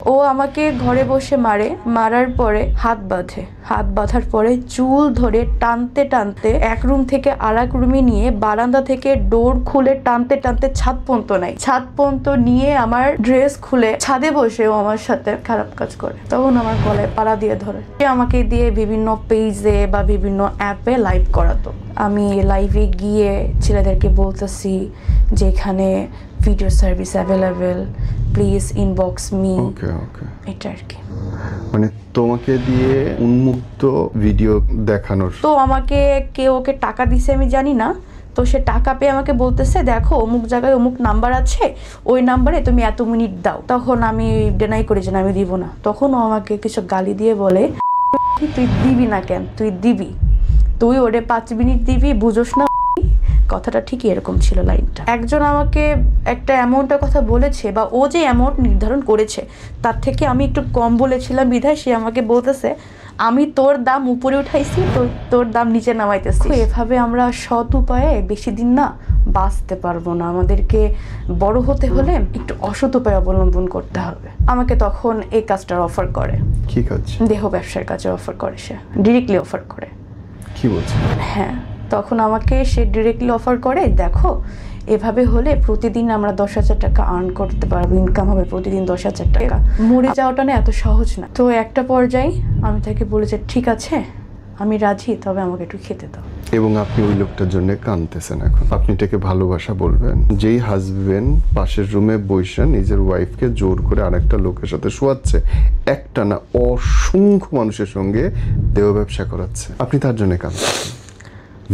ও আমাকে ঘরে বসে মারে, মারার পরে হাত বাঁধে, হাত বাঁধার পরে চুল ধরে টানতে টানতে এক রুম থেকে আর এক রুমে নিয়ে বারান্দা থেকে ডোর খুলে টানতে টানতে ছাদ পর্যন্ত নেয়। ছাদ পর্যন্ত নিয়ে আমার ড্রেস খুলে ছাদে বসে ও আমার সাথে খারাপ কাজ করে। তখন আমার গলায় পাড়া দিয়ে ধরে। সে আমাকে দিয়ে বিভিন্ন পেজে বা বিভিন্ন অ্যাপে লাইভ করাতো। আমি লাইভে গিয়ে ছেলেদেরকে বলতেছি যে এখানে video service available, please inbox me. এটা আর কি, মানে তোমাকে দিয়ে উন্মুক্ত ভিডিও দেখানোর। তো আমাকে কেউ ওকে টাকা দিছে আমি জানি না, তো সে টাকা পেয়ে আমাকে বলতেছে দেখো অমুক জায়গায় অমুক নাম্বার আছে, ওই নাম্বারে তুমি এত মিনিট দাও। তখন আমি ডেনাই করি যে আমি দিব না। তখন ও আমাকে কিছু গালি দিয়ে বলে তুই দিবি না কেন, তুই দিবি, তুই ওরে 5 মিনিট দিবি, বুঝোস না। কথাটা ঠিকই এরকম ছিল লাইনটা। একজন আমাকে একটা অ্যামাউন্টের কথা বলেছে, বা ও যে অ্যামাউন্ট নির্ধারণ করেছে তার থেকে আমি একটু কম বলেছিলাম বিধায় সে আমাকে বলতেছে আমি তোর দাম উপরে উঠাইছি, তোর দাম নিচে নামাইতেছি। এভাবে আমরা সৎ উপায়ে বেশি দিন না বাঁচতে পারবো না। আমাদেরকে বড় হতে হলে একটু অসৎ উপায় অবলম্বন করতে হবে। আমাকে তখন এই কাজটার অফার করে। কি কাজ? দেহ ব্যবসার কাজে অফার করে, সে ডিরেক্টলি অফার করে। কি বলছে? হ্যাঁ, তখন আমাকে সে ডিরেক্টলি অফার করে দেখো এভাবে হলে প্রতিদিন আমরা 10,000 টাকা আর্ন করতে পারবো, ইনকাম হবে প্রতিদিন 10,000 টাকা। মরে যাওয়াটা না এত সহজ না। তো একটা পর্যায়ে আমি তাকে বলেছি ঠিক আছে আমি রাজি, তবে আমাকে একটু খেতে দাও। এবং আপনি ওই লোকটার জন্য কাঁদতেছেন। এখন আপনি এটাকে ভালোবাসা বলবেন? যেই হাজবেন্ড পাশের রুমে বসে নিজের ওয়াইফকে জোর করে আরেকটা লোকের সাথে শোয়াচ্ছে, একটা না অসংখ্য মানুষের সঙ্গে দেহ ব্যবসা করাচ্ছে, আপনি তার জন্য কাঁদতেছেন।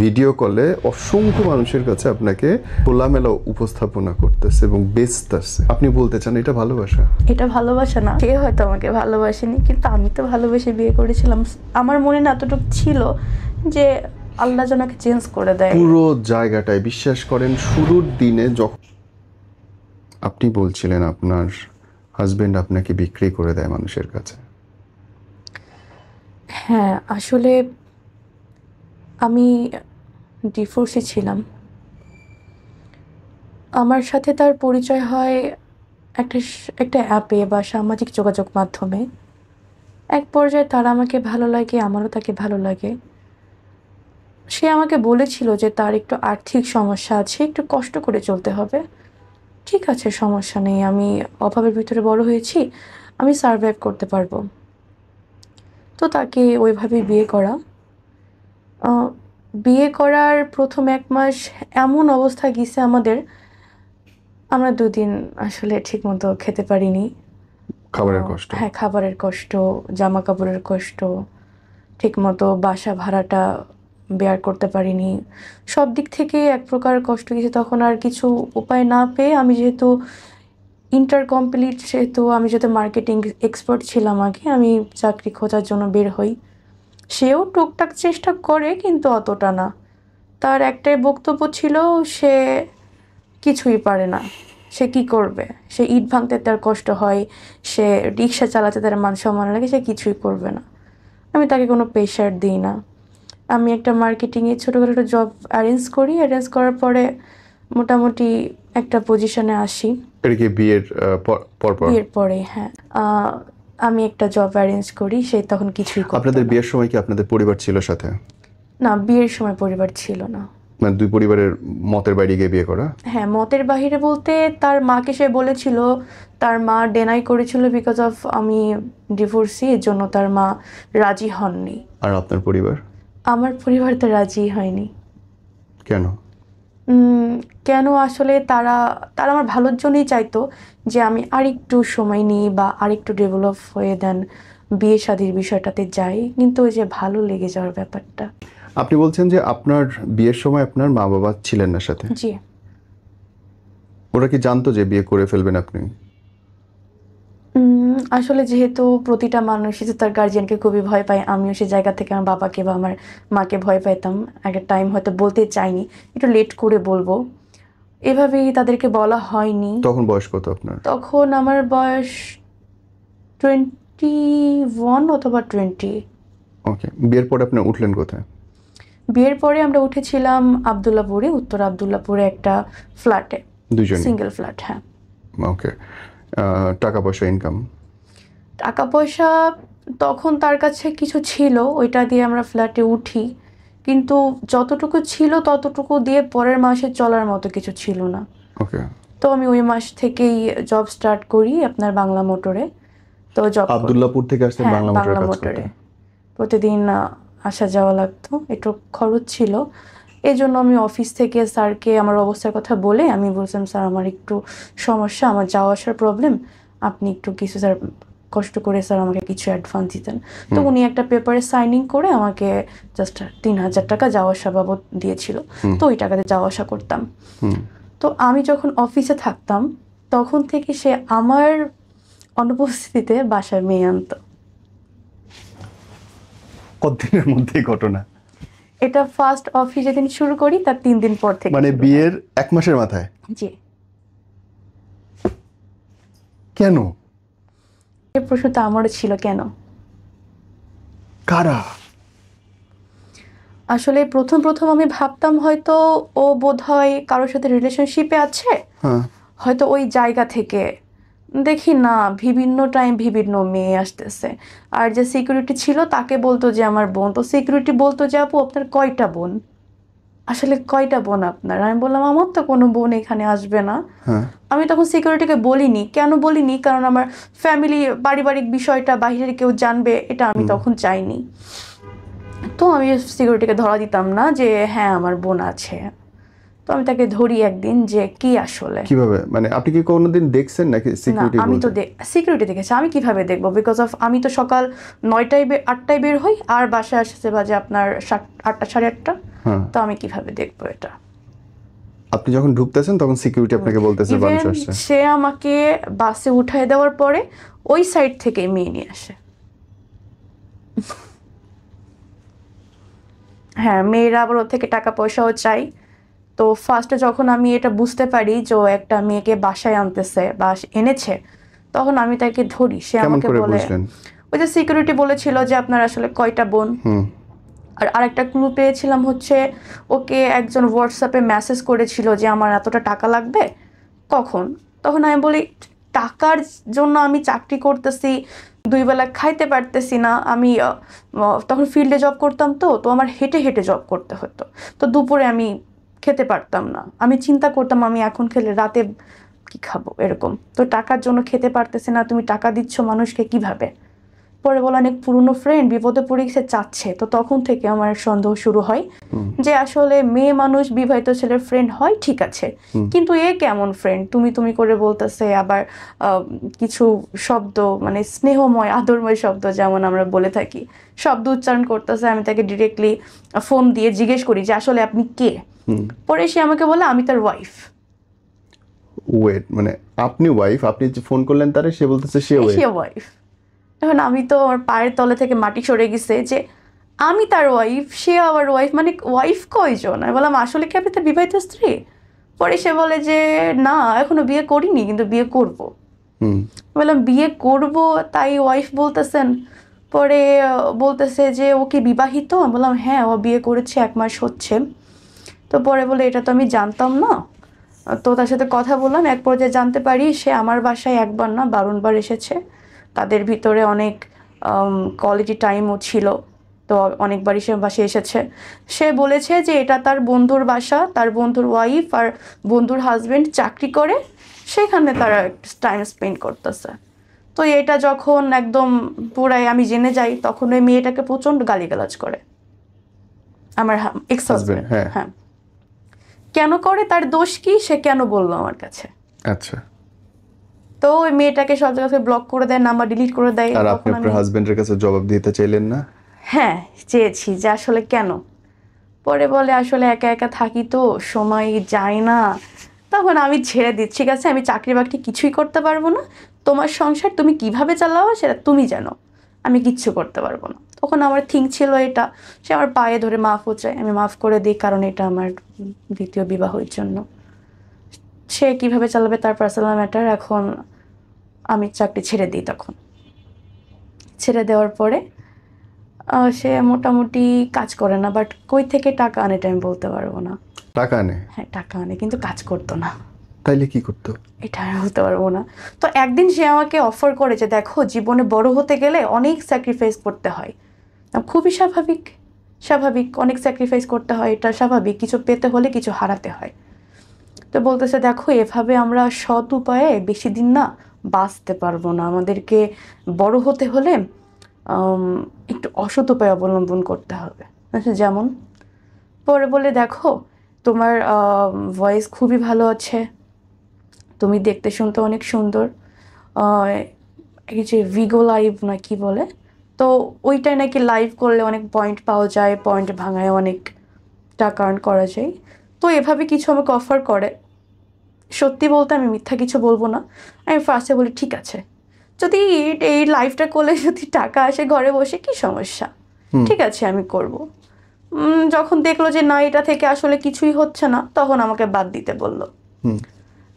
ভিডিও কলে অসংখ্য মানুষের কাছে আপনাকে খোলামেলা উপস্থাপনা করতেছে এবং বেচতেছে। আপনি বলতে চান এটা ভালোবাসা? এটা ভালোবাসা না। সে হয়তো আমাকে ভালোবাসেনি, কিন্তু আমি তো ভালোবেসে বিয়ে করেছিলাম। আমার মনে না এতটুকু ছিল যে আল্লাহ জনাকে চেঞ্জ করে দেয়। পুরো জায়গাটায় বিশ্বাস করেন শুরুর দিনে যখন আপনি বলছিলেন আপনার হাজবেন্ড আপনাকে বিক্রি করে দেয় মানুষের কাছে। হ্যাঁ, আসলে আমি ডিভোর্সে ছিলাম। আমার সাথে তার পরিচয় হয় একটা অ্যাপে বা সামাজিক যোগাযোগ মাধ্যমে। এক পর্যায়ে তার আমাকে ভালো লাগে, আমারও তাকে ভালো লাগে। সে আমাকে বলেছিল যে তার একটু আর্থিক সমস্যা আছে, একটু কষ্ট করে চলতে হবে। ঠিক আছে, সমস্যা নেই, আমি অভাবের ভিতরে বড় হয়েছি, আমি সারভাইভ করতে পারবো। তো তাকে ওইভাবেই বিয়ে করা। বিয়ে করার প্রথম 1 মাস এমন অবস্থা গেছে আমাদের, আমরা 2 দিন আসলে ঠিকমতো খেতে পারিনি। খাবারের কষ্ট? হ্যাঁ, খাবারের কষ্ট, জামা কাপড়ের কষ্ট, ঠিকমতো বাসা ভাড়াটা বেয়ার করতে পারিনি। সব দিক থেকে এক প্রকার কষ্ট গেছে। তখন আর কিছু উপায় না পেয়ে আমি যেহেতু ইন্টার কমপ্লিট, সেহেতু আমি যেহেতু মার্কেটিং এক্সপার্ট ছিলাম আগে, আমি চাকরি খোঁজার জন্য বের হই। সেও টুকটাক চেষ্টা করে কিন্তু অতটা না। তার একটাই বক্তব্য ছিল সে কিছুই পারে না, সে কি করবে, সে ইট ভাঙতে তার কষ্ট হয়, সে রিক্সা চালাতে তার মান সম্মান লাগে, সে কিছুই করবে না। আমি তাকে কোনো প্রেশার দিই না। আমি একটা মার্কেটিংয়ে ছোটোখাটো একটা জব অ্যারেঞ্জ করি। অ্যারেঞ্জ করার পরে মোটামুটি একটা পজিশনে আসি। এটা কি বিয়ের পর? বিয়ের পরে, হ্যাঁ। আমি একটা জব অ্যারেঞ্জ করি, সে তখন কিছুই করতো না। আপনাদের বিয়ের সময় কি আপনাদের পরিবার ছিল সাথে? না, বিয়ের সময় পরিবার ছিল না। মানে 2 পরিবারের মতের বাইরে গিয়ে বিয়ে করা? হ্যাঁ, মতের বাহিরে বলতে তার মাকে সে বলেছিল, তার মা ডেনাই করেছিল বিকজ অফ আমি ডিভোর্সি, এর জন্য তার মা রাজি হননি। আর আপনার পরিবার? আমার পরিবার তো রাজি হয়নি। কেন? কেন আসলে তারা আমার ভালোর জন্যই চাইতো যে আমি আরেকটু সময় নিই বা আরেকটু ডেভেলপ হয়ে দেন বিয়ে শাদীর বিষয়টাতে যাই, কিন্তু ওই যে ভালো লেগে যাওয়ার ব্যাপারটা। আপনি বলছেন যে আপনার বিয়ের সময় আপনার মা বাবা ছিলেন না সাথে? জি। ওরা কি জানতো যে বিয়ে করে ফেলবেন আপনি? আসলে যেহেতু প্রতিটা মানুষই তো তার গার্জিয়ানকে খুবই ভয় পায়, আমিও সে জায়গা থেকে আমার বাবাকে বা আমার মাকে ভয় পাইতাম। একটা টাইম হয়তো বলতে চাইনি, একটু লেট করে বলবো, এভাবেই তাদেরকে বলা হয়নি। তখন বয়স কত আপনার? তখন আমার বয়স 21 অথবা 20। ওকে। বিয়ের পরে আপনি উঠলেন কোথায়? বিয়ের পরে আমরা উঠেছিলাম আবদুল্লাপুরে, উত্তর আবদুল্লাপুরে একটা ফ্ল্যাটে, দুজনে? Single flat. হ্যাঁ। ওকে। টাকা পয়সা ইনকাম? টাকা পয়সা তখন তার কাছে কিছু ছিল, ওইটা দিয়ে আমরা ফ্ল্যাটে উঠি, কিন্তু যতটুকু ছিল ততটুকু দিয়ে পরের মাসে চলার মতো কিছু ছিল না। ওকে। তো আমি ওই মাস থেকেই জব স্টার্ট করি আপনার বাংলা মোটরে। তো জব আব্দুল্লাহপুর থেকে আসতে হ্যাঁ বাংলা মোটরে বাংলা কাজ মোটরে করতে? প্রতিদিন আসা যাওয়া লাগতো, একটু খরচ ছিল। এই জন্য আমি অফিস থেকে স্যারকে আমার অবস্থার কথা বলে আমি বলছিলাম, স্যার আমার একটু সমস্যা, আমার যাওয়া আসার প্রবলেম, আপনি একটু কিছু স্যার কষ্ট করে স্যার আমাকে কিছু অ্যাডভান্স দিতেন। তো উনি একটা পেপারে সাইনিং করে আমাকে জাস্ট 3,000 টাকা যাওয়া আসা বাবদ দিয়েছিল। তো ওই টাকাতে যাওয়া আসা করতাম। তো আমি যখন অফিসে থাকতাম তখন থেকে সে আমার অনুপস্থিতিতে বাসায় মেয়ে আনতো। কতদিনের মধ্যে এই ঘটনা? এটা ফার্স্ট অফিস যেদিন শুরু করি তার 3 দিন পর থেকে মানে শুরু হয়। বিয়ের 1 মাসের মাথায়? জি। কেন? এই প্রশ্নটা আমারও ছিল, কেন? কারা? আসলে প্রথম প্রথম আমি ভাবতাম হয়তো ও বোধহয় কারোর সাথে রিলেশনশিপে আছে, হ্যাঁ। হয়তো ওই জায়গা থেকে। দেখি না, বিভিন্ন টাইম বিভিন্ন মেয়ে আসতেছে। আর যে সিকিউরিটি ছিল তাকে বলতো যে আমার বোন, তো সিকিউরিটি বলতো যে আপু আপনার কয়টা বোন, আসলে কয়টা বোন আপনার? আমি বললাম আমার তো কোনো বোন এখানে আসবে না। হ্যাঁ। আমি তখন সিকিউরিটিকে বলিনি, কেন বলিনি, কারণ আমার ফ্যামিলি পারিবারিক বিষয়টা বাইরের কেউ জানবে, এটা আমি তখন চাইনি। তো আমি সিকিউরিটিকে ধরা দিতাম না যে হ্যাঁ আমার বোন আছে। তো আমি তাকে ধরি একদিন যে কি আসলে। কিভাবে, মানে আপনি কি কোনোদিন দেখছেন নাকি না সিকিউরিটি আমি তো বলছে? সিকিউরিটি দেখেছি, আমি কিভাবে দেখবো? বিকজ অফ আমি তো সকাল 8টায় বের হই আর বাসায় আসতে বাজে আপনার 8টা 8:30। হ্যাঁ। তো আমি কিভাবে দেখবো এটা? আপনি যখন ঢুকতেছেন তখন সিকিউরিটি আপনাকে বলতেছে ইভেন মানুষ আসছে? সে আমাকে বাসে উঠায় দেওয়ার পরে ওই সাইড থেকে মেয়ে নিয়ে আসে। হ্যাঁ, মেয়েরা আবার ওর থেকে টাকা পয়সাও চাই। তো ফার্স্টে যখন আমি এটা বুঝতে পারি যে ও একটা মেয়েকে বাসায় আনতেছে বা এনেছে, তখন আমি তাকে ধরি। সে কেমন আমাকে করে বলে, বুঝলেন? ওই যে সিকিউরিটি বলেছিল যে আপনার আসলে কয়টা বোন। আর আরেকটা ক্লু পেয়েছিলাম হচ্ছে ওকে একজন হোয়াটসঅ্যাপে মেসেজ করেছিল যে আমার এতটা টাকা লাগবে। কখন? তখন আমি বলি টাকার জন্য আমি চাকরি করতেছি, 2 বেলা খাইতে পারতেছি না। আমি তখন ফিল্ডে জব করতাম, তো তো আমার হেঁটে হেঁটে জব করতে হতো। তো দুপুরে আমি খেতে পারতাম না, আমি চিন্তা করতাম আমি এখন খেলে রাতে কি খাবো এরকম। তো টাকার জন্য খেতে পারতেছি না, তুমি টাকা দিচ্ছ মানুষকে কিভাবে? পরে বলা অনেক পুরনো ফ্রেন্ড বিপদে পড়ে গেছে চাচ্ছে। তো তখন থেকে আমার সন্দেহ শুরু হয় যে আসলে মেয়ে মানুষ বিবাহিত ছেলের ফ্রেন্ড হয় ঠিক আছে, কিন্তু এ কেমন ফ্রেন্ড, তুমি তুমি করে বলতেছে, আবার কিছু শব্দ মানে স্নেহময় আদরময় শব্দ যেমন আমরা বলে থাকি শব্দ উচ্চারণ করতেছে। আমি তাকে ডিরেক্টলি ফোন দিয়ে জিজ্ঞেস করি যে আসলে আপনি কে? পরে সে আমাকে বলে আমি তার ওয়াইফ। ওয়েট, মানে আপনি ওয়াইফ, আপনি যে ফোন করলেন তারে, সে বলতেছে সে ওয়াইফ। এখন আমি তো আমার পায়ের তলে থেকে মাটি সরে গেছে যে আমি তার ওয়াইফ, সে আবার ওয়াইফ, মানে ওয়াইফ কয়জন? আমি বললাম আসলে কি আপনি তার বিবাহিত স্ত্রী? পরে সে বলে যে না এখনো বিয়ে করিনি, কিন্তু বিয়ে করব। বললাম বিয়ে করব তাই ওয়াইফ বলতেছেন? পরে বলতেছে যে ও কি বিবাহিত? আমি বললাম হ্যাঁ ও বিয়ে করেছে 1 মাস হচ্ছে। তো পরে বলে এটা তো আমি জানতাম না। তো তার সাথে কথা বললাম, এক পর্যায়ে জানতে পারি সে আমার বাসায় 1 বার না 52 বার এসেছে। তাদের ভিতরে অনেক কোয়ালিটি টাইমও ছিল। তো অনেকবারই সে বাসায় এসেছে। সে বলেছে যে এটা তার বন্ধুর বাসা, তার বন্ধুর ওয়াইফ আর বন্ধুর হাজবেন্ড চাকরি করে, সেখানে তারা টাইম স্পেন্ড করতেছে। তো এটা যখন একদম পুরাই আমি জেনে যাই, তখন ওই মেয়েটাকে প্রচণ্ড গালিগালাজ করে আমার এক্স হাজবেন্ড। হ্যাঁ, কেন করে? তার দোষ কি? সে কেন বললো আমার কাছে? আচ্ছা। তো ওই মেয়েটাকে সব জায়গা থেকে ব্লক করে দেয়, নাম্বার ডিলিট করে দেয়। আর আপনি তখন আপনার আমি হাজবেন্ডের কাছে জবাব দিতে চাইলেন না? হ্যাঁ চেয়েছি যে আসলে কেন। পরে বলে আসলে একা একা থাকি তো সময় যায় না। তখন আমি ছেড়ে দিচ্ছি, ঠিক আছে আমি চাকরি বাকরি কিছুই করতে পারবো না, তোমার সংসার তুমি কিভাবে চালাও সেটা তুমি জানো, আমি কিচ্ছু করতে পারবো না। তখন আমার থিঙ্ক ছিল এটা। সে আমার পায়ে ধরে মাফও চায়, আমি মাফ করে দিই, কারণ এটা আমার দ্বিতীয় বিবাহের জন্য। সে কিভাবে চালাবে তার পার্সোনাল ম্যাটার। এখন আমি চাকরি ছেড়ে দিই। তখন ছেড়ে দেওয়ার পরে সে মোটামুটি কাজ করে না, বাট কই থেকে টাকা আনে এটা আমি বলতে পারবো না। টাকা নেই? হ্যাঁ টাকা আনে, কিন্তু কাজ করতো না। তাইলে কি করতো? এটা আমি বলতে পারবো না। তো একদিন সে আমাকে অফার করে যে দেখো জীবনে বড় হতে গেলে অনেক স্যাক্রিফাইস করতে হয়। খুবই স্বাভাবিক, স্বাভাবিক অনেক স্যাক্রিফাইস করতে হয়, এটা স্বাভাবিক, কিছু পেতে হলে কিছু হারাতে হয়। তো বলতেছে দেখো এভাবে আমরা সৎ উপায়ে বেশি দিন না বাঁচতে পারবো না, আমাদেরকে বড় হতে হলে একটু অসৎ উপায় অবলম্বন করতে হবে। আচ্ছা যেমন, পরে বলে দেখো তোমার ভয়েস খুবই ভালো আছে, তুমি দেখতে শুনতে অনেক সুন্দর, আহ, এই যে ভিগো লাইভ না কি বলে, তো ওইটাই নাকি লাইভ করলে অনেক পয়েন্ট পাওয়া যায়, পয়েন্ট ভাঙায় অনেক টাকা আর্ন করা যায়। তো এভাবে কিছু আমাকে অফার করে। সত্যি বলতে আমি মিথ্যা কিছু বলবো না, আমি ফার্স্টে বলি ঠিক আছে, যদি এই লাইফটা করলে যদি টাকা আসে ঘরে বসে কি সমস্যা, ঠিক আছে আমি করব। যখন দেখলো যে না এটা থেকে আসলে কিছুই হচ্ছে না, তখন আমাকে বাদ দিতে বললো।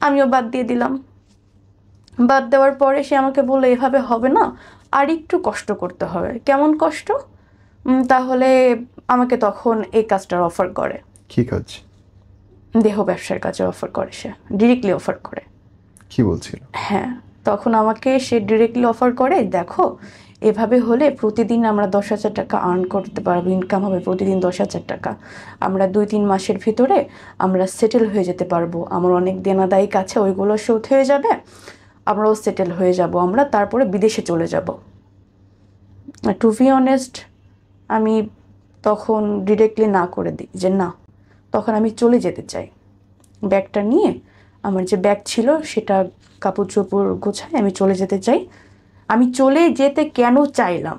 আমিও বাদ দিয়ে দিলাম। বাদ দেওয়ার পরে সে আমাকে বললো এভাবে হবে না, আর একটু কষ্ট করতে হবে। কেমন কষ্ট? তাহলে আমাকে তখন এই কাজটার অফার করে। কি কাজ? দেহ ব্যবসার কাজে অফার করে, সে ডিরেক্টলি অফার করে। কি বলছিল? হ্যাঁ, তখন আমাকে সে ডিরেক্টলি অফার করে দেখো এভাবে হলে প্রতিদিন আমরা 10,000 টাকা আর্ন করতে পারবো, ইনকাম হবে প্রতিদিন 10,000 টাকা। আমরা 2-3 মাসের ভিতরে আমরা সেটেল হয়ে যেতে পারবো, আমার অনেক দেনাদায়িক আছে ওইগুলো শোধ হয়ে যাবে, আমরাও সেটেল হয়ে যাব, আমরা তারপরে বিদেশে চলে যাব। টু বি অনেস্ট, আমি তখন ডিরেক্টলি না করে দিই যে না, তখন আমি চলে যেতে চাই। ব্যাগটা নিয়ে, আমার যে ব্যাগ ছিল সেটা কাপড় চোপড় গোছায় আমি চলে যেতে চাই। আমি চলে যেতে কেন চাইলাম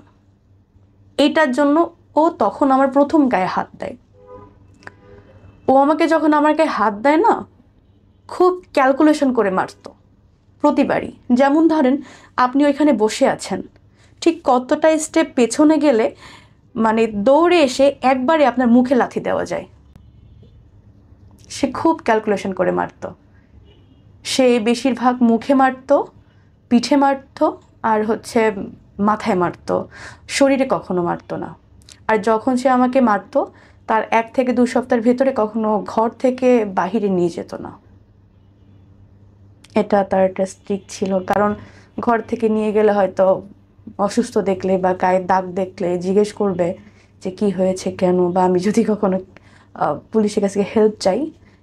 এইটার জন্য ও তখন আমার প্রথম গায়ে হাত দেয়। ও আমাকে যখন আমার গায়ে হাত দেয় না, খুব ক্যালকুলেশন করে মারতো প্রতিবারই। যেমন ধরেন আপনি ওইখানে বসে আছেন, ঠিক কতটা স্টেপ পেছনে গেলে মানে দৌড়ে এসে একবারে আপনার মুখে লাথি দেওয়া যায়। সে খুব ক্যালকুলেশন করে মারতো। সে বেশিরভাগ মুখে মারতো, পিঠে মারতো, আর হচ্ছে মাথায় মারতো, শরীরে কখনো মারতো না। আর যখন সে আমাকে মারতো তার 1 থেকে 2 সপ্তাহের ভেতরে কখনো ঘর থেকে বাহিরে নিয়ে যেত না। এটা তার একটা স্ট্রিক্ট ছিল, কারণ ঘর থেকে নিয়ে গেলে হয়তো অসুস্থ দেখলে বা গায়ে দাগ দেখলে জিজ্ঞেস করবে যে কি হয়েছে কেন, বা আমি যদি কখনো পুলিশের কাছে হেল্প চাই,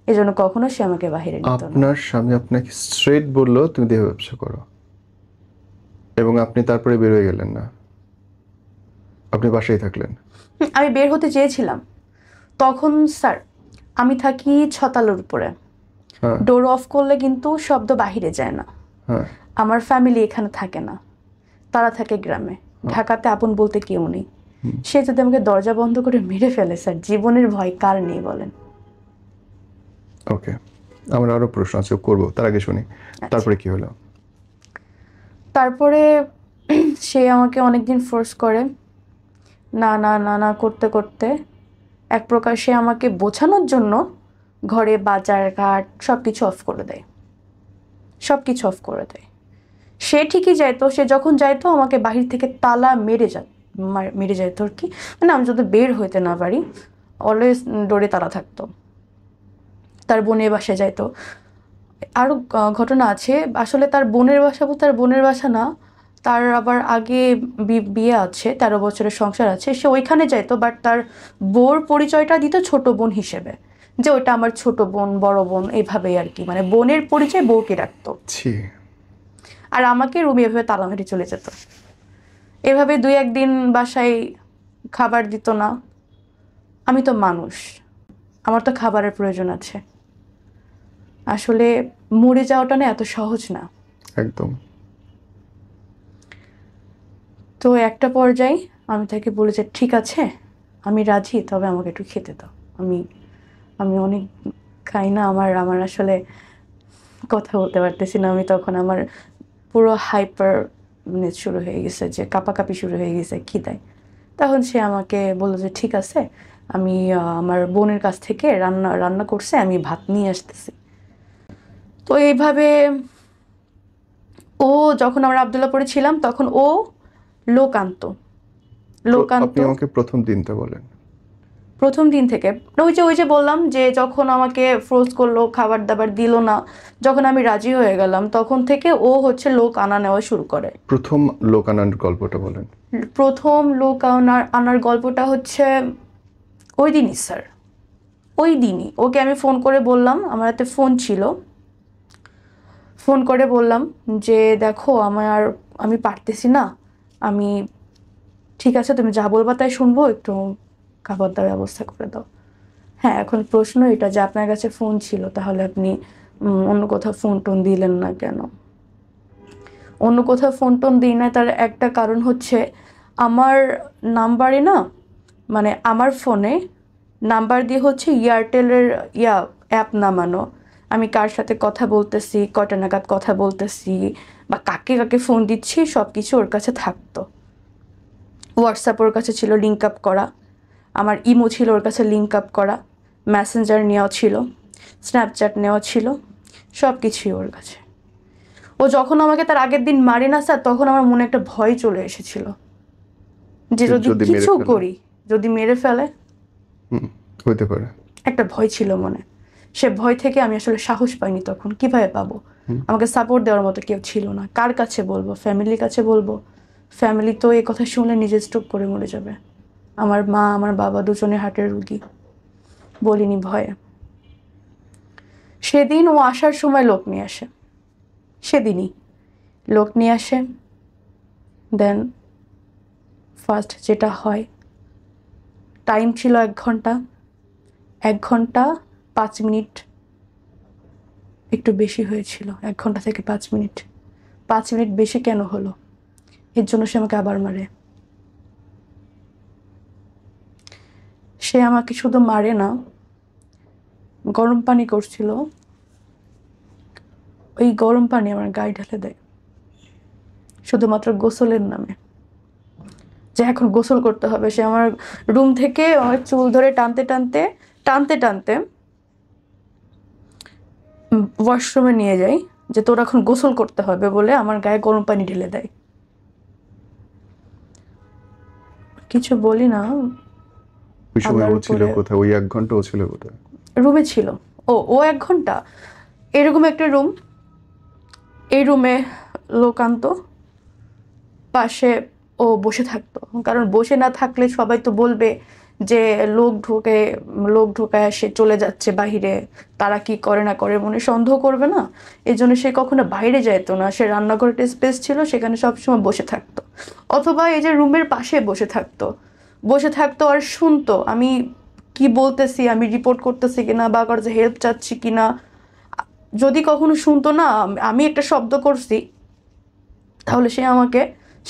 এজন্য কখনো সে আমাকে বাহিরে নিত না। আপনার স্বামী আপনাকে স্ট্রেট বললো তুমি দেহ ব্যবসা করো, এবং আপনি তারপরে বের হয়ে গেলেন না, আপনি বাসায় থাকলেন? আমি বের হতে চেয়েছিলাম তখন স্যার, আমি থাকি 6 তলার উপরে, হ্যাঁ ডোর অফ করলে কিন্তু শব্দ বাহিরে যায় না। হ্যাঁ। আমার ফ্যামিলি এখানে থাকে না, তারা থাকে গ্রামে, ঢাকাতে আপন বলতে কেউ নেই। সে যদি আমাকে দরজা বন্ধ করে মেরে ফেলে স্যার, জীবনের ভয় কার নেই বলেন? ওকে, আমার আরো প্রশ্ন আছে, করবো, তার আগে শুনি তারপরে কি হলো। তারপরে সে আমাকে অনেকদিন ফোর্স করে, না না না না করতে করতে এক প্রকার সে আমাকে বোঝানোর জন্য ঘরে বাজার ঘাট সব কিছু অফ করে দেয়, সব কিছু অফ করে দেয়। সে ঠিকই যাইতো, সে যখন যাইতো আমাকে বাহির থেকে তালা মেরে যাইতো আর কি, মানে আমি যদি বের হইতে না পারি, অলওয়েজ ডোরে তালা থাকতো। তার বোনের বাসায় যাইতো। আরও ঘটনা আছে, আসলে তার বোনের বাসা তার বোনের বাসা না, তার আবার আগে বিয়ে আছে, 13 বছরের সংসার আছে, সে ওইখানে যাইতো, বাট তার বোর পরিচয়টা দিত ছোট বোন হিসেবে, যে ওইটা আমার ছোট বোন বড় বোন এইভাবেই আর কি, মানে বোনের পরিচয় বউকে রাখতো। ছি। আর আমাকে রুমে এভাবে তালা মেরে চলে যেত। এভাবে 2-1 দিন বাসায় খাবার দিত না। আমি তো মানুষ, আমার তো খাবারের প্রয়োজন আছে। আসলে মরে যাওয়াটা না এত সহজ না। একদম। তো একটা পর্যায়ে আমি তাকে বলে যে ঠিক আছে আমি রাজি, তবে আমাকে একটু খেতে দাও। আমি আমি অনেক খাই না, আমার আসলে কথা বলতে পারতেছি না আমি তখন, আমার পুরো হাইপার শুরু হয়ে গেছে, যে কাঁপাকাঁপি শুরু হয়ে গেছে খিদায়। তখন সে আমাকে বললো যে ঠিক আছে, আমি আমার বোনের কাছ থেকে রান্না করছে, আমি ভাত নিয়ে আসতেছি। তো এইভাবে ও, যখন আমরা আবদুল্লাপুরে ছিলাম তখন ও লোক আনতো। আপনি আমাকে প্রথম দিনটা বলেন, প্রথম দিন থেকে ওই যে বললাম যে যখন আমাকে ফোর্স করলো, খাবার দাবার দিল না, যখন আমি রাজি হয়ে গেলাম তখন থেকে ও হচ্ছে লোক আনা নেওয়া শুরু করে। প্রথম লোক আনার গল্পটা বলেন। প্রথম লোক আনার গল্পটা হচ্ছে ওই দিনই স্যার, ওই দিনই ওকে আমি ফোন করে বললাম, আমার হাতে ফোন ছিল, ফোন করে বললাম যে দেখো আমি পারতেছি না, আমি ঠিক আছে তুমি যা বলবা তাই শুনবো, একটু খাবার দাবার ব্যবস্থা করে দাও। হ্যাঁ, এখন প্রশ্ন এটা যে আপনার কাছে ফোন ছিল, তাহলে আপনি অন্য কোথাও ফোন টোন দিলেন না কেন? অন্য কোথাও ফোন টোন দিই না, তার একটা কারণ হচ্ছে আমার নাম্বারে না, মানে আমার ফোনে নাম্বার দিয়ে হচ্ছে এয়ারটেলের অ্যাপ নামানো, আমি কার সাথে কথা বলতেছি, কয়টা নাগাদ কথা বলতেছি, বা কাকে কাকে ফোন দিচ্ছি, সব কিছু ওর কাছে থাকতো। হোয়াটসঅ্যাপ ওর কাছে ছিল লিঙ্ক আপ করা, আমার ইমো ছিল ওর কাছে লিঙ্ক আপ করা, মেসেঞ্জার নেওয়া ছিল, স্ন্যাপচ্যাট নেওয়া ছিল, সব কিছুই ওর কাছে। ও যখন আমাকে তার আগের দিন মারে না স্যার, তখন আমার মনে একটা ভয় চলে এসেছিল যে যদি কিছু করি, যদি মেরে ফেলে, হইতে পারে, একটা ভয় ছিল মনে। সে ভয় থেকে আমি আসলে সাহস পাইনি তখন। কিভাবে পাবো? আমাকে সাপোর্ট দেওয়ার মতো কেউ ছিল না। কার কাছে বলবো? ফ্যামিলির কাছে বলবো? ফ্যামিলি তো এই কথা শুনলে নিজে স্ট্রোক করে মরে যাবে। আমার মা, আমার বাবা দুজনে হার্টের রুগী। বলিনি ভয়ে। সেদিন ও আসার সময় লোক নিয়ে আসে, সেদিনই লোক নিয়ে আসে। দেন ফার্স্ট যেটা হয়, টাইম ছিল 1 ঘন্টা, 1 ঘন্টা 5 মিনিট, একটু বেশি হয়েছিল, 1 ঘন্টা থেকে 5 মিনিট। 5 মিনিট বেশি কেন হলো? এর জন্য সে আমাকে আবার মারে। সে আমাকে শুধু মারে না, গরম পানি করছিল, ওই গরম পানি আমার গায়ে ঢেলে দেয়, শুধুমাত্র গোসলের নামে, যে এখন গোসল করতে হবে। সে আমার রুম থেকে আমার চুল ধরে টানতে টানতে টানতে টানতে ওয়াশরুমে নিয়ে যাই, যে তোর এখন গোসল করতে হবে বলে আমার গায়ে গরম পানি ঢেলে দেয়। কিছু বলি না। ওই সময় ও ছিল কোথায়? ওই 1 ঘন্টা ও ছিল কোথায়? রুমে ছিল। ও 1 ঘন্টা এরকম একটা রুম, এই রুমে লোক আনতো, পাশে ও বসে থাকতো, কারণ বসে না থাকলে সবাই তো বলবে যে লোক ঢোকায় সে চলে যাচ্ছে বাহিরে, তারা কি করে না করে মনে সন্দেহ করবে না, এই জন্য সে কখনো বাইরে যাইতো না। সে রান্নাঘরে একটা স্পেস ছিল, সেখানে সবসময় বসে থাকতো, অথবা এই যে রুমের পাশে বসে থাকতো আর শুনতো আমি কি বলতেছি, আমি রিপোর্ট করতেছি কিনা, বা কারো হেল্প চাচ্ছি কিনা। যদি কখনো শুনতো না আমি একটা শব্দ করছি, তাহলে সে আমাকে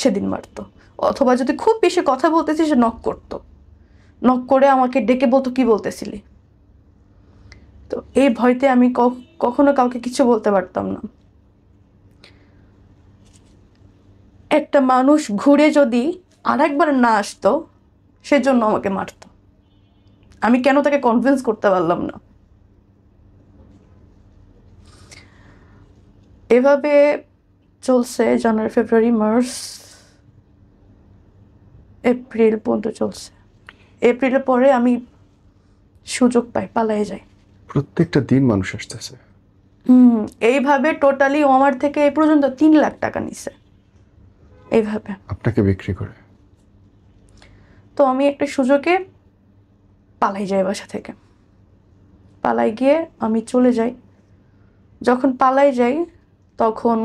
সেদিন মারতো। অথবা যদি খুব বেশি কথা বলতেছি, সে নক করতো, নক করে আমাকে ডেকে বলতো কি বলতেছিলি। তো এই ভয়তে আমি কখনো কাউকে কিছু বলতে পারতাম না। একটা মানুষ ঘুরে যদি আরেকবার না আসতো, সেজন্য আমাকে মারতো। আমি কেন তাকে কনভিন্স করতে পারলাম না। এভাবে চলছে জানুয়ারি, ফেব্রুয়ারি, মার্চ, এপ্রিল পর্যন্ত চলছে। এপ্রিলের পরে আমি সুযোগ পাই, পালাই যাই। প্রত্যেকটা দিন মানুষ আসতেছে। এইভাবে টোটালি ও আমার থেকে এই পর্যন্ত 3 লাখ টাকা নিছে এইভাবে আপনাকে বিক্রি করে। তো আমি একটা সুযোগে পালাই যাই বাসা থেকে। পালাই গিয়ে আমি চলে যাই। যখন পালাই যাই তখন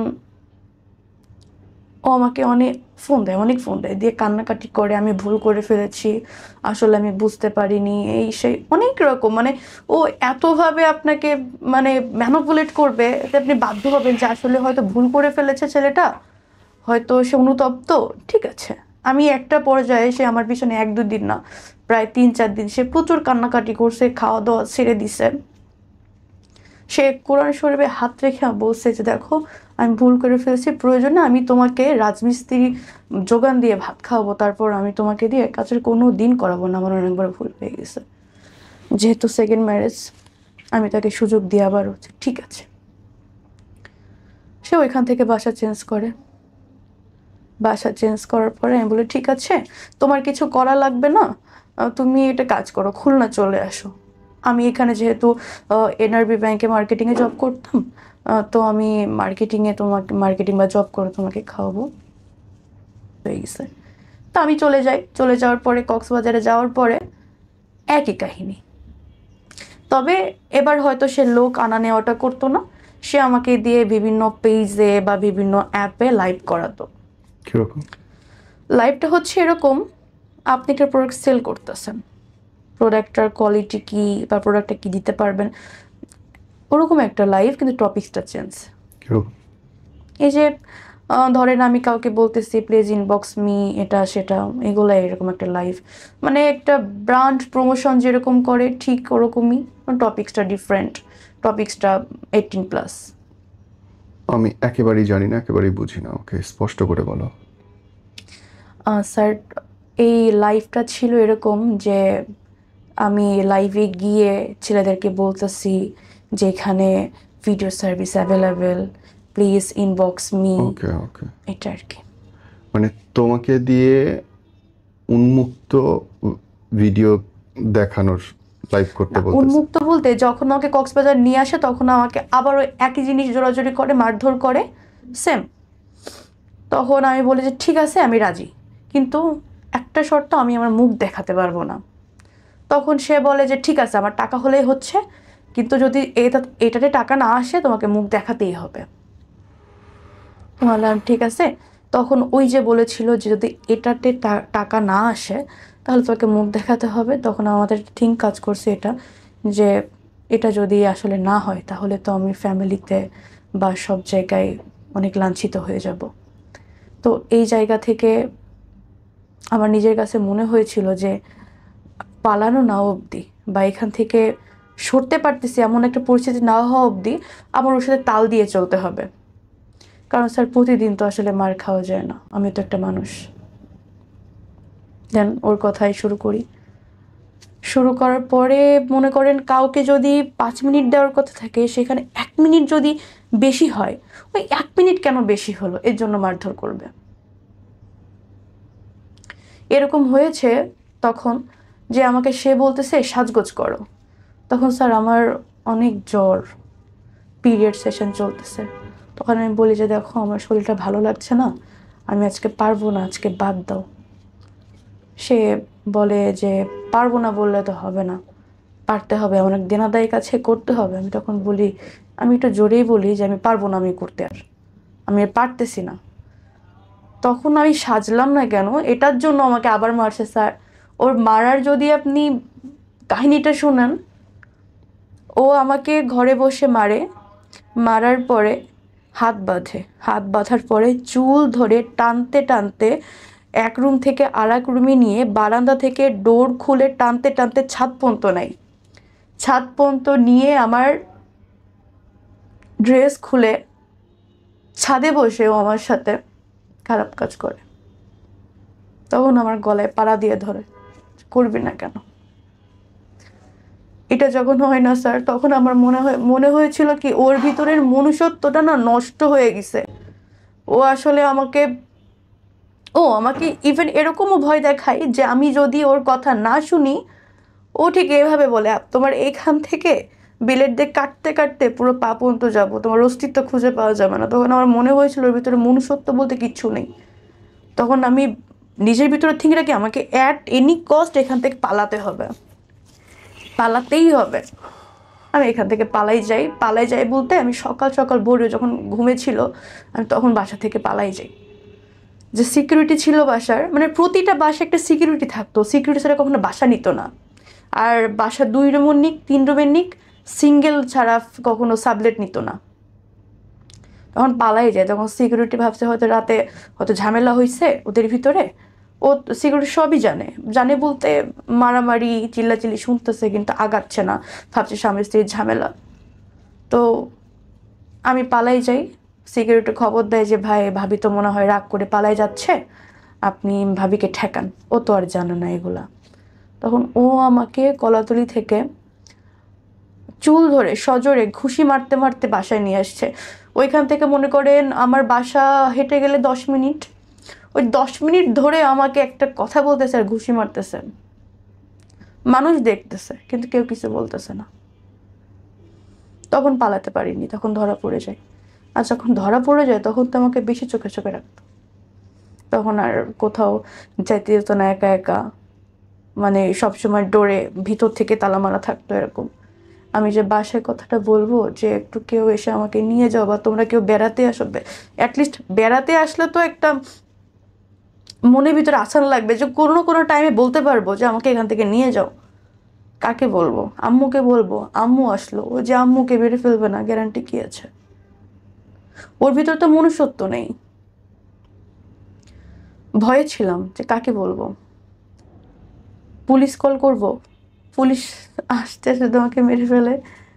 ও আমাকে অনেক ফোন দেয় দিয়ে কান্নাকাটি করে, আমি ভুল করে ফেলেছি, আসলে আমি বুঝতে পারিনি, এই সেই অনেক রকম, মানে ও এতভাবে আপনাকে মানে ম্যানিপুলেট করবে যে আপনি বাধ্য হবেন যে আসলে হয়তো ভুল করে ফেলেছে ছেলেটা, হয়তো সে অনুতপ্ত। ঠিক আছে, আমি একটা পর্যায়ে সে আমার পিছনে 1-2 দিন না, প্রায় 3-4 দিন সে প্রচুর কান্নাকাটি করছে, খাওয়া দাওয়া ছেড়ে দিছে। সে কোরআন শরীফে হাত রেখে বলছে যে দেখো আমি ভুল করে ফেলেছি, প্রয়োজনে আমি তোমাকে রাজমিস্ত্রি যোগান দিয়ে ভাত খাওয়াবো, তারপর আমি তোমাকে দিয়ে কাজের কোনো দিন করাবো না, আমার অনেকবার ভুল হয়ে গেছে। যেহেতু সেকেন্ড ম্যারেজ, আমি তাকে সুযোগ দিয়ে আবার হচ্ছে ঠিক আছে। সে ওইখান থেকে বাসা চেঞ্জ করে, বাসা চেঞ্জ করার পরে আমি বলি ঠিক আছে, তোমার কিছু করা লাগবে না, তুমি এটা কাজ করো, খুলনা চলে আসো। আমি এখানে যেহেতু এনআরবি ব্যাংকে মার্কেটিংয়ে জব করতাম, তো আমি মার্কেটিংয়ে তোমাকে মার্কেটিং বা জব করে তোমাকে খাওয়াবো, হয়ে গেছে। তো আমি চলে যাই, চলে যাওয়ার পরে কক্সবাজারে যাওয়ার পরে একই কাহিনী। তবে এবার হয়তো সে লোক আনা নেওয়াটা করতো না, সে আমাকে দিয়ে বিভিন্ন পেজে বা বিভিন্ন অ্যাপে লাইভ করাতো। কিরকম? লাইভটা হচ্ছে এরকম, আপনি একটা প্রোডাক্ট সেল করতেছেন, প্রোডাক্টটার কোয়ালিটি কি বা প্রোডাক্টটা কি দিতে পারবেন, ওরকম একটা লাইভ, কিন্তু টপিকসটা চেঞ্জ। কিরকম? এই যে ধরেন আমি কাউকে বলতেছি প্লিজ ইনবক্স মি, এটা সেটা, এগুলো এরকম একটা লাইভ, মানে একটা ব্র্যান্ড প্রমোশন যেরকম করে ঠিক ওরকমই, টপিকসটা ডিফারেন্ট, টপিকসটা 18+। আমি একেবারেই জানি না, একেবারেই বুঝি না, ওকে স্পষ্ট করে বলো। স্যার, এই লাইভটা ছিল এরকম যে আমি লাইভে গিয়ে ছেলেদেরকে বলতেছি যে এখানে video service available, please inbox me, okay okay, এটা আর কি। মানে তোমাকে দিয়ে উন্মুক্ত ভিডিও দেখানোর, লাইভ করতে বলতেছে? উন্মুক্ত বলতে যখন আমাকে কক্সবাজার নিয়ে আসে তখন আমাকে আবার ওই একই জিনিস জোরাজোরি করে, মারধর করে, সেম। তখন আমি বলি যে ঠিক আছে আমি রাজি, কিন্তু একটা শর্ত, আমি আমার মুখ দেখাতে পারবো না। তখন সে বলে যে ঠিক আছে আমার টাকা হলেই হচ্ছে, কিন্তু যদি এটাতে টাকা না আসে তোমাকে মুখ দেখাতেই হবে। বললাম ঠিক আছে। তখন ওই যে বলেছিল যে যদি এটাতে টাকা না আসে তাহলে তোমাকে মুখ দেখাতে হবে, তখন আমাদের থিঙ্ক কাজ করছে এটা, যে এটা যদি আসলে না হয় তাহলে তো আমি ফ্যামিলিতে বা সব জায়গায় অনেক লাঞ্ছিত হয়ে যাব। তো এই জায়গা থেকে আমার নিজের কাছে মনে হয়েছিল যে পালানো না অবধি বা এখান থেকে সরতে পারতেছি এমন একটা পরিস্থিতি না হওয়া অবধি আমার ওর সাথে তাল দিয়ে চলতে হবে। কারণ স্যার প্রতিদিন তো আসলে মার খাওয়া যায় না, আমি তো একটা মানুষ। দেন ওর কথাই শুরু করি। শুরু করার পরে মনে করেন কাউকে যদি 5 মিনিট দেওয়ার কথা থাকে, সেখানে 1 মিনিট যদি বেশি হয়, ওই 1 মিনিট কেন বেশি হলো এর জন্য মারধর করবে। এরকম হয়েছে তখন যে আমাকে সে বলতেছে সাজগোজ করো। তখন স্যার আমার অনেক জ্বর, পিরিয়ড সেশন চলতেছে। তখন আমি বলি যে দেখো আমার শরীরটা ভালো লাগছে না, আমি আজকে পারবো না, আজকে বাদ দাও। সে বলে যে পারবো না বললে তো হবে না, পারতে হবে, অনেক দেনাদায়ী কাছে করতে হবে। আমি তখন বলি, আমি একটু জোরেই বলি যে আমি পারবো না, আমি করতে আমি আর পারতেছি না। তখন আমি সাজলাম না কেন এটার জন্য আমাকে আবার মারছে স্যার। ওর মারার যদি আপনি কাহিনীটা শুনেন, ও আমাকে ঘরে বসে মারে, মারার পরে হাত বাঁধে, হাত বাঁধার পরে চুল ধরে টানতে টানতে এক রুম থেকে আর এক রুমে নিয়ে বারান্দা থেকে ডোর খুলে টানতে টানতে ছাদ পর্যন্ত নাই, ছাদ পর্যন্ত নিয়ে আমার ড্রেস খুলে ছাদে বসেও আমার সাথে খারাপ কাজ করে। তখন আমার গলায় পাড়া দিয়ে ধরে, করবি না কেন। এটা যখন হয় না স্যার, তখন আমার মনে হয়েছিল কি ওর ভিতরের মনুষ্যত্বটা না নষ্ট হয়ে গেছে। ও আসলে আমাকে ইভেন এরকমও ভয় দেখায় যে আমি যদি ওর কথা না শুনি, ও ঠিক এইভাবে বলে তোমার এখান থেকে বিলেট দিয়ে কাটতে কাটতে পুরো পা পর্যন্ত যাবো, তোমার অস্তিত্ব খুঁজে পাওয়া যাবে না। তখন আমার মনে হয়েছিল ওর ভিতরে মনুষ্যত্ব বলতে কিচ্ছু নেই। তখন আমি নিজের ভিতরে থিঙ্ক রাখি আমাকে অ্যাট এনি কস্ট এখান থেকে পালাতে হবে, পালাতেই হবে। আমি এখান থেকে পালাই যাই বলতে আমি সকাল সকাল ভোরে যখন ঘুমেছিল আমি তখন বাসা থেকে পালাই যাই। যে সিকিউরিটি ছিল বাসার, মানে প্রতিটা বাসায় একটা সিকিউরিটি থাকতো, সিকিউরিটি ছাড়া কখনো বাসা নিত না। আর বাসা 2 রুমের নিক 3 রুমের নিক, সিঙ্গেল ছাড়া কখনো সাবলেট নিত না। তখন পালাই যায়, তখন সিকিউরিটি ভাবছে হয়তো রাতে হয়তো ঝামেলা হয়েছে ওদের ভিতরে। ও সিকিউরিটি সবই জানে বলতে মারামারি চিল্লাচিল্লি শুনতেছে কিন্তু আগাচ্ছে না, ভাবছে স্বামী স্ত্রীর ঝামেলা। তো আমি পালাই যাই, সিকিউরিটি খবর দেয় যে ভাই ভাবি তো মনে হয় রাগ করে পালাই যাচ্ছে, আপনি ভাবিকে ঠেকান, ও তো আর জানে না এগুলা। তখন ও আমাকে কলাতলি থেকে চুল ধরে সজোরে ঘুষি মারতে মারতে বাসায় নিয়ে আসছে। ওইখান থেকে মনে করেন আমার বাসা হেঁটে গেলে 10 মিনিট, ওই 10 মিনিট ধরে আমাকে একটা কথা বলতেছে আর ঘুষি মারতেছে। মানুষ দেখতেছে কিন্তু কেউ কিছু বলতেছে না। তখন পালাতে পারিনি, তখন ধরা পড়ে যায়। আর যখন ধরা পড়ে যায় তখন তো আমাকে বেশি চোখে চোখে রাখতো। তখন আর কোথাও যাইতে যেত না একা একা, মানে সবসময় ডোরে ভিতর থেকে তালা মারা থাকতো এরকম। আমি যে বাসায় কথাটা বলবো যে একটু কেউ এসে আমাকে নিয়ে যাও, বা তোমরা কেউ বেড়াতে আসো, অ্যাটলিস্ট বেড়াতে আসলে তো একটা মনের ভিতরে আসান লাগবে যে কোনো না কোনো টাইমে বলতে পারবো যে আমাকে এখান থেকে নিয়ে যাও। কাকে বলবো? আম্মুকে বলবো। আম্মু আসলো, ও যে আম্মুকে মেরে ফেলবে না গ্যারান্টি কি আছে? ওর ভিতর তো মনুষ্যত্ব নেই। ভয়ে ছিলাম যে কাকে বলবো, পুলিশ কল করব, পুলিশ আসতে আসতে তোমাকে মেরে ফেলে।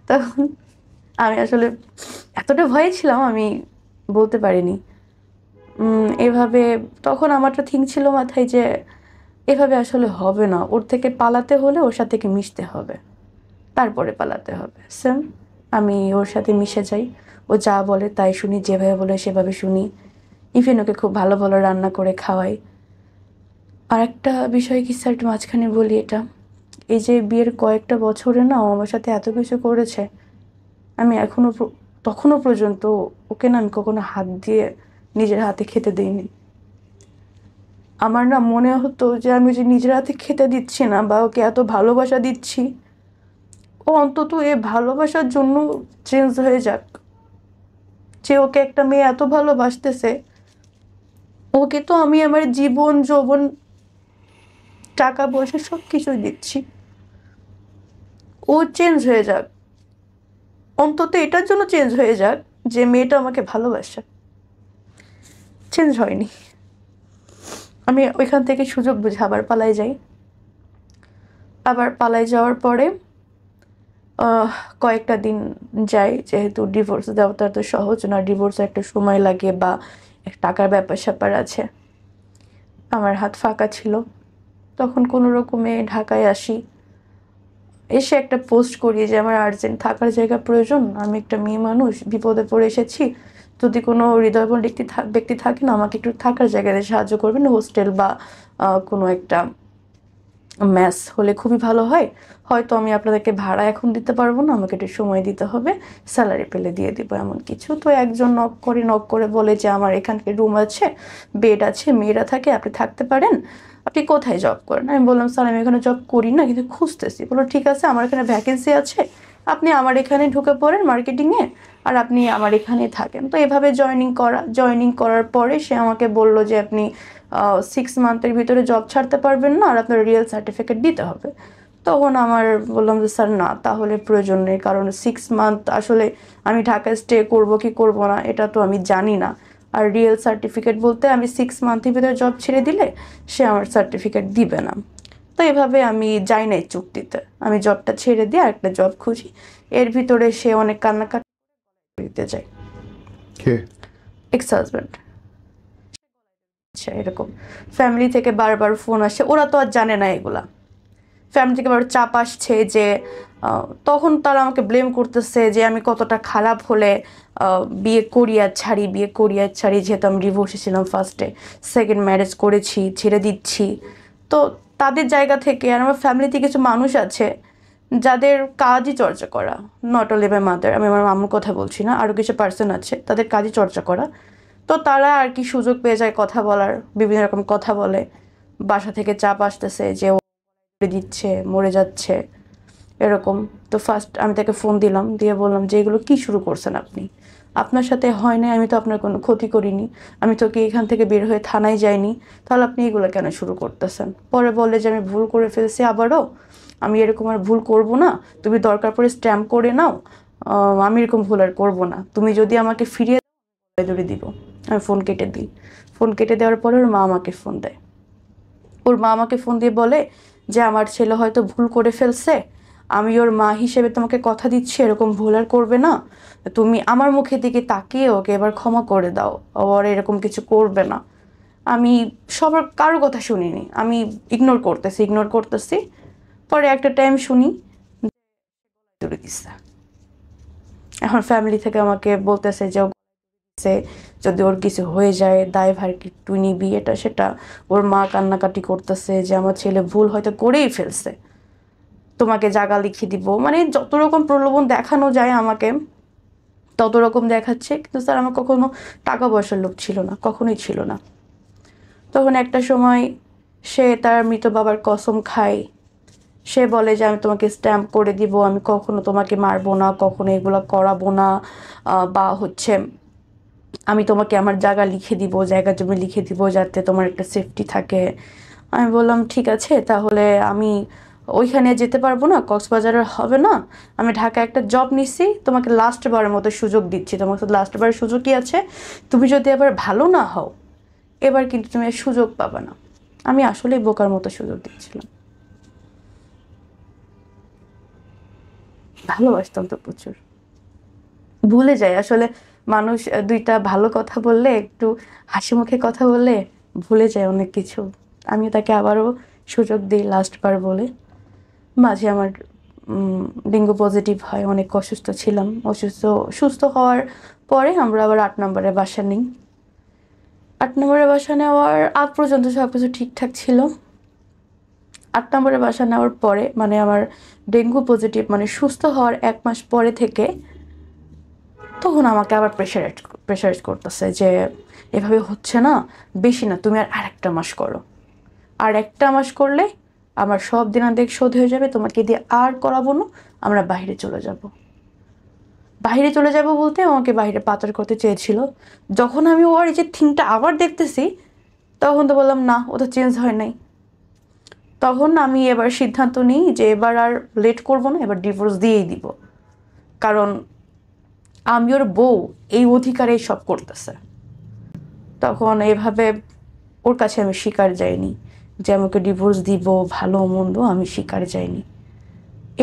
তখন আমি আসলে এতটা ভয়ে ছিলাম, আমি বলতে পারিনি। এভাবে তখন আমার তো থিঙ্ক ছিল মাথায় যে এভাবে আসলে হবে না, ওর থেকে পালাতে হলে ওর সাথে কি মিশতে হবে, তারপরে পালাতে হবে। সেম আমি ওর সাথে মিশে যাই, ও যা বলে তাই শুনি, যেভাবে বলে সেভাবে শুনি। ইভেন ওকে খুব ভালো ভালো রান্না করে খাওয়াই। আর একটা বিষয় কি স্যার, একটু মাঝখানে বলি এটা, এই যে বিয়ের কয়েকটা বছরে না ও আমার সাথে এত কিছু করেছে, আমি তখনও পর্যন্ত ওকে না আমি কখনো হাত দিয়ে নিজের হাতে খেতে দিইনি। আমার না মনে হতো যে আমি যে নিজের হাতে খেতে দিচ্ছি না বা ওকে এত ভালোবাসা দিচ্ছি, ও অন্তত এ ভালোবাসার জন্য চেঞ্জ হয়ে যাক। যে ওকে একটা মেয়ে এত ভালোবাসতেছে, ওকে তো আমি আমার জীবন যৌবন টাকা পয়সা সব কিছুই দিচ্ছি, ও চেঞ্জ হয়ে যাক, অন্তত এটার জন্য চেঞ্জ হয়ে যাক যে মেয়েটা আমাকে ভালোবাসে। চেঞ্জ হয়নি। আমি ওইখান থেকে সুযোগ বুঝে আবার পালাই যাই। আবার পালাই যাওয়ার পরে কয়েকটা দিন যাই, যেহেতু ডিভোর্স দেওয়াটা তো সহজ না, ডিভোর্সে একটা সময় লাগে বা টাকার ব্যাপার স্যাপার আছে। আমার হাত ফাঁকা ছিল, তখন কোনো রকমে ঢাকায় আসি। এসে একটা পোস্ট করি যে আমার আর্জেন্ট থাকার জায়গা প্রয়োজন, আমি একটা মেয়ে মানুষ বিপদে পড়ে এসেছি, যদি কোনো হৃদয়বান ব্যক্তি থাকে না, আমাকে একটু থাকার জায়গায় সাহায্য করবেন, হোস্টেল বা কোনো একটা ম্যাস হলে খুবই ভালো হয়। হয়তো আমি আপনাদেরকে ভাড়া এখন দিতে পারবো না, আমাকে একটু সময় দিতে হবে, স্যালারি পেলে দিয়ে দিব এমন কিছু। তো একজন নক করে বলে যে আমার এখানকে রুম আছে, বেড আছে, মেয়েরা থাকে, আপনি থাকতে পারেন। আপনি কোথায় জব করেন? আমি বললাম স্যার আমি এখানে জব করি না, কিন্তু খুঁজতেছি। বললো ঠিক আছে, আমার এখানে ভ্যাকেন্সি আছে, আপনি আমার এখানে ঢুকে পড়েন মার্কেটিংয়ে, আর আপনি আমার এখানে থাকেন। তো এভাবে জয়েনিং করার পরে সে আমাকে বলল যে আপনি 6 মান্থের ভিতরে জব ছাড়তে পারবেন না, আর আপনার রিয়েল সার্টিফিকেট দিতে হবে। তখন আমার বললাম যে স্যার না, তাহলে প্রয়োজন নেই, কারণ 6 মান্থ আসলে আমি ঢাকায় স্টে করব কি করব না এটা তো আমি জানি না। আর রিয়েল সার্টিফিকেট বলতে আমি 6 মান্থের ভিতরে জব ছেড়ে দিলে সে আমার সার্টিফিকেট দিবে না। তো এভাবে আমি যাই নাই চুক্তিতে, আমি জবটা ছেড়ে দিয়ে আরেকটা জব খুঁজি। এর ভিতরে সে অনেক কান্নাকাটি দিতে যায়। কে? Ex husband. আচ্ছা, এরকম ফ্যামিলি থেকে বারবার ফোন আসে, ওরা তো আর জানে না এগুলা। ফ্যামিলি থেকে বারবার চাপ আসছে যে তখন তারা আমাকে ব্লেম করতেছে যে আমি কতটা খারাপ হলে বিয়ে করি আর ছাড়ি, যেহেতু আমি ডিভোর্সে ছিলাম ফার্স্টে, সেকেন্ড ম্যারেজ করেছি, ছেড়ে দিচ্ছি। তো তাদের জায়গা থেকে, আর আমার ফ্যামিলিতে কিছু মানুষ আছে যাদের কাজই চর্চা করা, নট অনলি মাই মাদার, আমি আমার আম্মুর কথা বলছি না, আরও কিছু পার্সন আছে তাদের কাজই চর্চা করা। তো তারা আর কি সুযোগ পেয়ে যায় কথা বলার, বিভিন্ন রকম কথা বলে। বাসা থেকে চাপ আসতেছে যে ও দিচ্ছে, মরে যাচ্ছে, এরকম। তো ফার্স্ট আমি তাকে ফোন দিলাম, দিয়ে বললাম যে এগুলো কী শুরু করছেন আপনি? আপনার সাথে হয় না, আমি তো আপনার কোনো ক্ষতি করিনি, আমি তো কি এখান থেকে বের হয়ে থানায় যাইনি, তাহলে আপনি এগুলো কেন শুরু করতেছেন? পরে বলে যে আমি ভুল করে ফেলছি, আবারও আমি এরকম আর ভুল করব না, তুমি দরকার পড়ে স্ট্যাম্প করে নাও, আমি এরকম ভুল আর করবো না, তুমি যদি আমাকে ফিরিয়ে ধরে দিব। আমি ফোন কেটে দিই। ফোন কেটে দেওয়ার পরে ওর মা আমাকে ফোন দেয়। ওর মা আমাকে ফোন দিয়ে বলে যে আমার ছেলে হয়তো ভুল করে ফেলছে, আমি ওর মা হিসেবে তোমাকে কথা দিচ্ছি এরকম ভুল আর করবে না, তুমি আমার মুখের দিকে তাকিয়ে ওকে এবার ক্ষমা করে দাও, ওর এরকম কিছু করবে না। আমি কারো কথা শুনিনি, আমি ইগনোর করতেছি। পরে একটা টাইম শুনি দৌড়ে দিচ্ছে। এখন ফ্যামিলি থেকে আমাকে বলতেছে যে সে যদি ওর কিছু হয়ে যায় দায়ভার কি তুই নিবি, এটা সেটা। ওর মা কান্নাকাটি করতেছে যে আমার ছেলে ভুল হয়তো করেই ফেলছে, তোমাকে জায়গা লিখে দিব, মানে যত রকম প্রলোভন দেখানো যায় আমাকে তত রকম দেখাচ্ছে। কিন্তু স্যার আমার কখনো টাকা পয়সার লোভ ছিল না, কখনোই ছিল না। তখন একটা সময় সে তার মৃত বাবার কসম খায়, সে বলে যে আমি তোমাকে স্ট্যাম্প করে দিব, আমি কখনো তোমাকে মারবো না, কখনো এগুলো করাবো না, বা হচ্ছে আমি তোমাকে আমার জায়গা লিখে দিব, জায়গা জমি লিখে দিব যাতে তোমার একটা সেফটি থাকে। আমি বললাম ঠিক আছে, তাহলে আমি ওইখানে যেতে পারবো না, কক্সবাজারের হবে না, আমি ঢাকায় একটা জব নিচ্ছি, তোমাকে লাস্ট বারের মতো সুযোগ দিচ্ছি, তোমার সাথে লাস্ট বারের সুযোগ কি আছে, তুমি যদি এবার ভালো না হও এবার কিন্তু তুমি আর সুযোগ পাবে না। আমি আসলেই বোকার মতো সুযোগ দিচ্ছিলাম। ভালোবাসতাম তো প্রচুর। ভুলে যায় আসলে মানুষ, দুইটা ভালো কথা বললে, একটু হাসি মুখে কথা বললে ভুলে যায় অনেক কিছু। আমি তাকে আবারও সুযোগ দিই লাস্ট বার বলে। মাঝে আমার ডেঙ্গু পজিটিভ হয়, অনেক অসুস্থ ছিলাম। সুস্থ হওয়ার পরে আমরা আবার 8 নম্বরে বাসা নিই। 8 নম্বরে বাসা নেওয়ার আগ পর্যন্ত সব কিছু ঠিকঠাক ছিল। 8 নম্বরে বাসা নেওয়ার পরে মানে আমার ডেঙ্গু পজিটিভ মানে সুস্থ হওয়ার 1 মাস পরে থেকে তখন আমাকে আবার প্রেশারাইজ করতেছে যে এভাবে হচ্ছে না, বেশি না, তুমি আর আরেকটা মাস করো, আর একটা মাস করলে আমার সব দিনাদেক শোধ হয়ে যাবে, তোমাকে দিয়ে আর করাবো না, আমরা বাইরে চলে যাব। বাইরে চলে যাব বলতে আমাকে বাইরে পাচার করতে চেয়েছিল। যখন আমি ওর এই যে থিংটা আবার দেখতেছি তখন তো বললাম না, ও তো চেঞ্জ হয় নাই। তখন আমি এবার সিদ্ধান্ত নিই যে এবার আর লেট করব না, এবার ডিভোর্স দিয়েই দিব, কারণ আমি ওর বউ, এই অধিকারে সব করতেছে। তখন এভাবে ওর কাছে আমি শিকার যাইনি যে আমাকে ডিভোর্স দিব, ভালো মন্দ আমি শিকার যাইনি।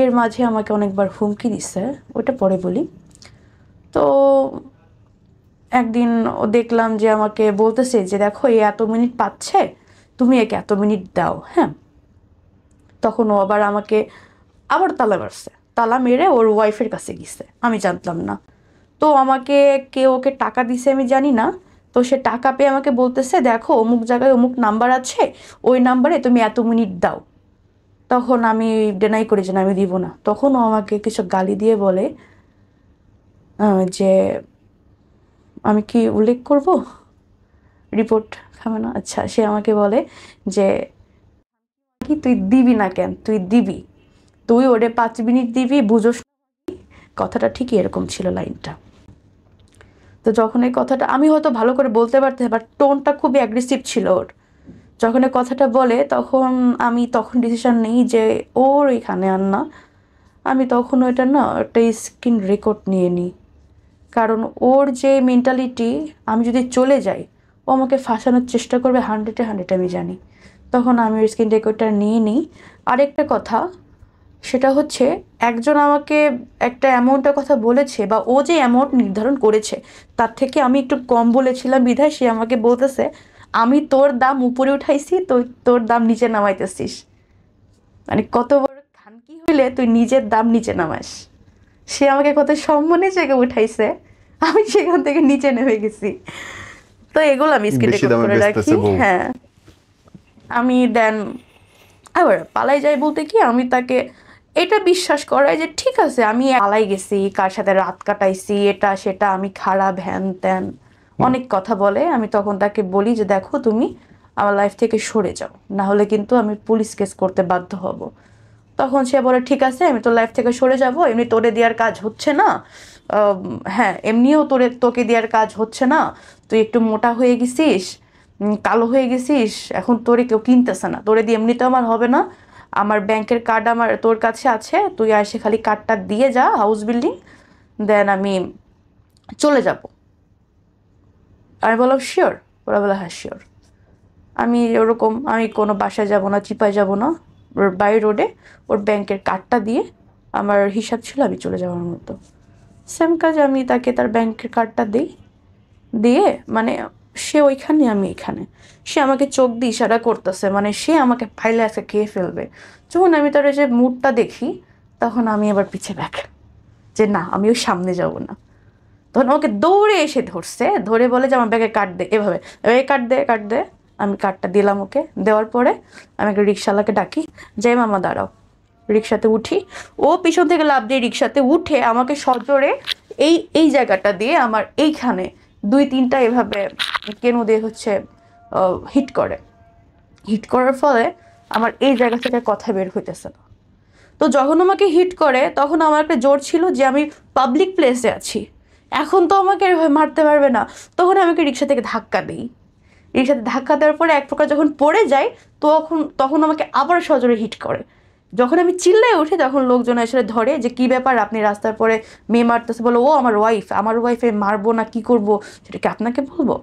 এর মাঝে আমাকে অনেকবার হুমকি দিচ্ছে, ওটা পরে বলি। তো একদিন ও দেখলাম যে আমাকে বলতেছে যে দেখো এ এত মিনিট পাচ্ছে, তুমি একে এত মিনিট দাও, হ্যাঁ। তখন ও আবার আমাকে আবার তালা মারছে, তালা মেরে ওর ওয়াইফের কাছে গেছে, আমি জানতাম না। তো আমাকে কে ওকে টাকা দিছে আমি জানি না। তো সে টাকা পেয়ে আমাকে বলতেছে দেখো অমুক জায়গায় অমুক নাম্বার আছে, ওই নাম্বারে তুমি এত মিনিট দাও। তখন আমি ডেনাই করি যে না, আমি দিব না। তখন ও আমাকে কিছু গালি দিয়ে বলে যে আমি কি উল্লেখ করব, রিপোর্ট খাবে না? আচ্ছা, সে আমাকে বলে যে কি তুই দিবি না কেন, তুই দিবি, তুই ওরে 5 মিনিট দিবি, বুঝোস? কথাটা ঠিকই এরকম ছিল লাইনটা। তো যখন এই কথাটা আমি হয়তো ভালো করে বলতে পারতে, বাট টোনটা খুবই অ্যাগ্রেসিভ ছিল ওর। যখন এই কথাটা বলে তখন আমি ডিসিশন নিই যে ওর এখানে আর না। আমি তখন ওইটা না একটা স্ক্রিন রেকর্ড নিয়ে নিই, কারণ ওর যে মেন্টালিটি, আমি যদি চলে যাই ও আমাকে ফাঁসানোর চেষ্টা করবে 100-100 আমি জানি। তখন আমি ওর স্ক্রিন রেকর্ডটা নিয়ে নিই। আরেকটা কথা, সেটা হচ্ছে একজন আমাকে একটা অ্যামাউন্টের কথা বলেছে, বা ও যে অ্যামাউন্ট নির্ধারণ করেছে তার থেকে আমি একটু কম বলেছিলাম বিধায় সে আমাকে বলতেছে আমি তোর দাম উপরে উঠাইছি, তোর দাম নিচে নামাইতেছিস। মানে কত বড় খানকি হইলে তুই নিজের দাম নিচে নামাস। সে আমাকে কত সম্মানের জায়গায় উঠাইছে, আমি সেখান থেকে নিচে নেমে গেছি। তো এগুলো আমি স্ক্রিন বেশি রেকর্ড দামে করে রাখি। বেচতেছে বউ। হ্যাঁ, আমি দেন আবার পালাই যাই বলতে কি, আমি তাকে এটা বিশ্বাস করাই যে ঠিক আছে আমি পালাই গেছি, কার সাথে রাত কাটাইছি, এটা সেটা, আমি খারাপ, হ্যান ত্যান অনেক কথা বলে। আমি তখন তাকে বলি যে দেখো তুমি আমার লাইফ থেকে সরে যাও, না হলে কিন্তু আমি পুলিশ কেস করতে বাধ্য হব। তখন সে বলে ঠিক আছে আমি তোর লাইফ থেকে সরে যাব, এমনি তোরে দেওয়ার কাজ হচ্ছে না, হ্যাঁ এমনিও তোকে দেওয়ার কাজ হচ্ছে না, তুই একটু মোটা হয়ে গেছিস, কালো হয়ে গেছিস, এখন তোরে কেউ কিনতেছে না, তোরে দিয়ে এমনিতে আমার হবে না, আমার ব্যাংকের কার্ড আমার তোর কাছে আছে, তুই এসে খালি কার্ডটা দিয়ে যা হাউস বিল্ডিং, দেন আমি চলে যাব। আমি বললাম শিওর? ওরা বলে হ্যাঁ শিওর। আমি ওরকম, আমি কোনো বাসায় যাব না, চিপায় যাব না, ওর বাই রোডে ওর ব্যাংকের কার্ডটা দিয়ে আমার হিসাব ছিল আমি চলে যাওয়ার মতো। সেম কাজ আমি তাকে তার ব্যাংকের কার্ডটা দিই, দিয়ে মানে সে ওইখানে আমি এখানে, সে আমাকে চোখ দিয়ে ইশারা করতেছে, মানে সে আমাকে পাইলে আজকে খেয়ে ফেলবে। যখন আমি তার যে মুডটা দেখি তখন আমি আবার পিছে ব্যাক, যে না আমি ওই সামনে যাব না। তখন আমাকে দৌড়ে এসে ধরছে, ধরে বলে যে আমার ব্যাগে কার্ড দে, এভাবে এভাবে কার্ড দে কার্ড দে। আমি কার্ডটা দিলাম ওকে, দেওয়ার পরে আমি একটা রিক্সাওয়ালাকে ডাকি, যে মামা দাঁড়াও। রিক্সাতে উঠি, ও পিছন থেকে লাফ দিয়ে রিক্সাতে উঠে আমাকে সজোরে এই এই জায়গাটা দিয়ে আমার এইখানে 2-3টা এভাবে কেন দিয়ে হচ্ছে হিট করে। হিট করার ফলে আমার এই জায়গা থেকে কথা বের হইতেছে না। তো যখন আমাকে হিট করে তখন আমার একটা জোর ছিল যে আমি পাবলিক প্লেসে আছি, এখন তো আমাকে এভাবে মারতে পারবে না। তখন আমাকে রিক্সা থেকে ধাক্কা দিই। রিক্সাতে ধাক্কা দেওয়ার পরে এক প্রকার যখন পড়ে যাই, তখন তখন আমাকে আবার সজোরে হিট করে। যখন আমি চিল্লায় উঠি তখন লোকজন এসে ধরে যে কি ব্যাপার, আপনি রাস্তার পরে মেয়ে মারতেছে, বলো ও আমার ওয়াইফে মারবো না কি করব সেটা কি আপনাকে বলবো?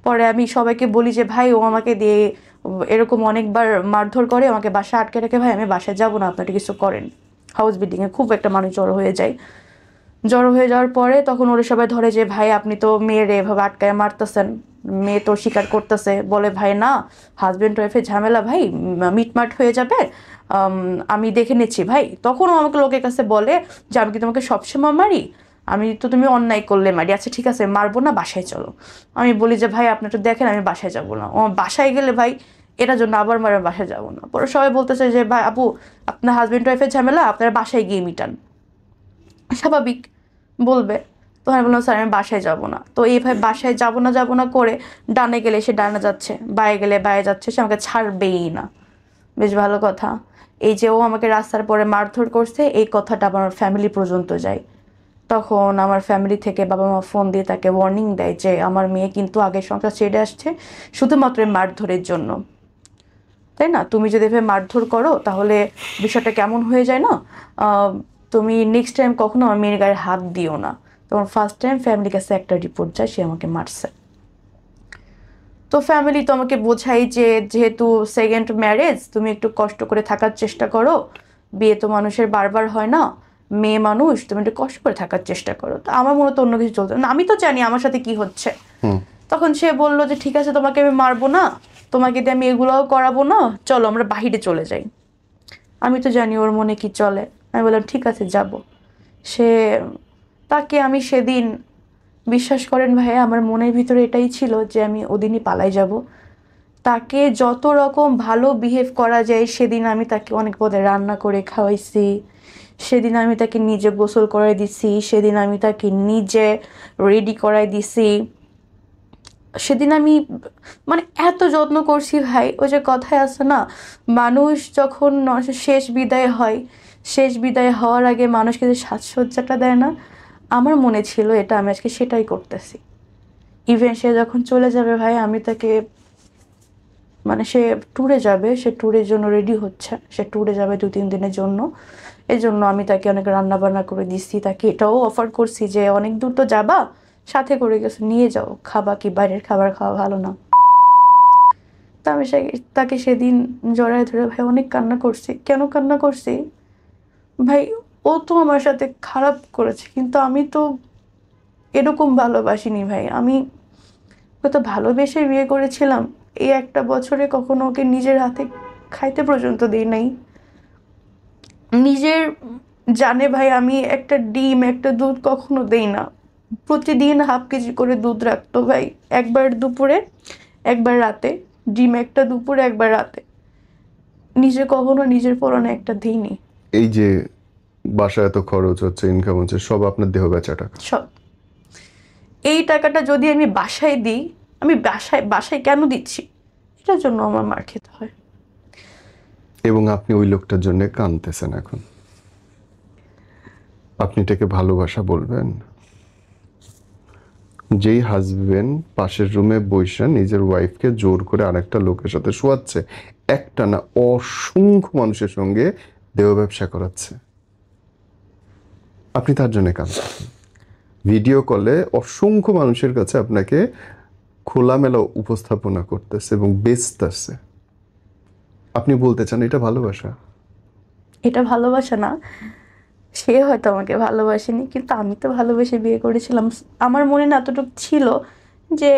পরে আমি সবাইকে বলি যে ভাই ও আমাকে দিয়ে এরকম অনেকবার মারধর করে, আমাকে বাসায় আটকে রেখে, ভাই আমি বাসায় যাবো না, আপনারা কিছু করেন। হাউস বিল্ডিংয়ে খুব একটা মানুষ জড়ো হয়ে যায়। জড়ো হয়ে যাওয়ার পরে তখন ওরা সবাই ধরে যে ভাই আপনি তো মেয়েরে এভাবে আটকায় মারতেছেন, মেয়ে তো স্বীকার করতেছে। বলে ভাই না, হাজব্যান্ড ওয়াইফের ঝামেলা ভাই, মিটমাট হয়ে যাবে, আমি দেখে নিচ্ছি ভাই। তখনও আমাকে লোকের কাছে বলে যে আমি কি তোমাকে সবসময় মারি, আমি তো তুমি অন্যায় করলে মারি, আচ্ছা ঠিক আছে মারবো না, বাসায় চলো। আমি বলি যে ভাই আপনি তো দেখেন আমি বাসায় যাবো না, ও বাসায় গেলে ভাই এটার জন্য আবার মারে বাসায় যাবো না। পরে সবাই বলতেছে যে ভাই আপু আপনার হাজব্যান্ড ওয়াইফের ঝামেলা আপনারা বাসায় গিয়ে মিটান, স্বাভাবিক বলবে। তো আমি বললাম স্যার আমি বাসায় যাব না। তো এইভাবে বাসায় যাব না করে ডানে গেলে সে ডানে যাচ্ছে, বায়ে গেলে বায়ে যাচ্ছে, সে আমাকে ছাড়বেই না। বেশ ভালো কথা, এই যে ও আমাকে রাস্তার পরে মারধর করছে এই কথাটা আমার ফ্যামিলি পর্যন্ত যায়। তখন আমার ফ্যামিলি থেকে বাবা মা ফোন দিয়ে তাকে ওয়ার্নিং দেয় যে আমার মেয়ে কিন্তু আগের সংসার ছেড়ে আসছে শুধুমাত্র মারধরের জন্য, তাই না? তুমি যদি এভাবে মারধর করো তাহলে বিষয়টা কেমন হয়ে যায় না, তুমি নেক্সট টাইম কখনো আমার মেয়ের গায়ে হাত দিও না। তখন ফার্স্ট টাইম ফ্যামিলির কাছে একটা রিপোর্ট যায় সে আমাকে মারছে। তো ফ্যামিলি তো আমাকে বোঝাই যে যেহেতু সেকেন্ড ম্যারেজ, তুমি একটু কষ্ট করে থাকার চেষ্টা করো, বিয়ে তো মানুষের বারবার হয় না, মেয়ে মানুষ তুমি একটু কষ্ট করে থাকার চেষ্টা করো। তো আমার মনে তো অন্য কিছু চলতো না, আমি তো জানি আমার সাথে কি হচ্ছে। তখন সে বললো যে ঠিক আছে তোমাকে আমি মারবো না, তোমাকে দিয়ে আমি এগুলোও করাবো না, চলো আমরা বাহিরে চলে যাই। আমি তো জানি ওর মনে কি চলে, আমি বললাম ঠিক আছে যাব। সে তাকে আমি সেদিন, বিশ্বাস করেন ভাই আমার মনের ভিতরে এটাই ছিল যে আমি ওদিনই পালাই যাব। তাকে যত রকম ভালো বিহেভ করা যায় সেদিন আমি তাকে অনেক পদে রান্না করে খাওয়াইছি, সেদিন আমি তাকে নিজে গোসল করাই দিছি, সেদিন আমি তাকে নিজে রেডি করাই দিছি, সেদিন আমি মানে এত যত্ন করছি ভাই। ওই যে কথায় আছে না, মানুষ যখন শেষ বিদায় হয়, শেষ বিদায় হওয়ার আগে মানুষকে যে সাজসজ্জাটা দেয় না, আমার মনে ছিল এটা আমি আজকে সেটাই করতেছি। ইভেন সে যখন চলে যাবে ভাই আমি তাকে, মানে সে ট্যুরে যাবে, সে ট্যুরের জন্য রেডি হচ্ছে, সে ট্যুরে যাবে 2-3 দিনের জন্য, এই জন্য আমি তাকে অনেক রান্না বান্না করে দিচ্ছি। তাকে এটাও অফার করছি যে অনেক দূর তো যাবা, সাথে করে গেছে নিয়ে যাও, খাবা কি বাইরের খাবার খাওয়া ভালো না। তা আমি তাকে সেদিন জড়ায় ধরে ভাই অনেক কান্না করছি। কেন কান্না করছি ভাই, ও তো আমার সাথে খারাপ করেছে কিন্তু আমি তো এরকম ভালোবাসিনি ভাই। আমি ওকে তো ভালোবেসে বিয়ে করেছিলাম, এই একটা বছরে কখনো ওকে নিজের হাতে খাইতে পর্যন্ত দিই নাই। নিজের জানে ভাই আমি একটা ডিম একটা দুধ কখনো দেই না, প্রতিদিন হাফ কেজি করে দুধ রাখতো ভাই, একবার দুপুরে একবার রাতে, ডিম একটা দুপুরে একবার রাতে। নিজে কখনো নিজের পরনে একটা দিইনি। এই যে বাসায় এত খরচ হচ্ছে, ইনকাম হচ্ছে, সব আপনার দেহ বেচা টাকা। সব এই টাকাটা যদি আমি বাসায় দিই, আমি বাসায় কেন দিচ্ছি, এটার জন্য আমার মার খেতে হয়। এবং আপনি ওই লোকটার জন্য কাঁদতেছেন এখন। আপনি এটাকে ভালোবাসা বলবেন? যেই হাজবেন্ড পাশের রুমে বসে নিজের ওয়াইফকে জোর করে আরেকটা লোকের সাথে শোয়াচ্ছে, একটা না অসংখ্য মানুষের সঙ্গে দেহ ব্যবসা করাচ্ছে, আপনি তার জন্য কাঁদতেছেন। ভিডিও কলে অসংখ্য মানুষের কাছে আপনাকে খোলামেলা উপস্থাপনা করতেছে এবং বেচতেছে, আপনি বলতে চান এটা ভালোবাসা? এটা ভালোবাসা না, সে হয়তো আমাকে ভালোবাসেনি কিন্তু আমি তো ভালোবেসে বিয়ে করেছিলাম। আমার মনে না এতটুকু ছিল যে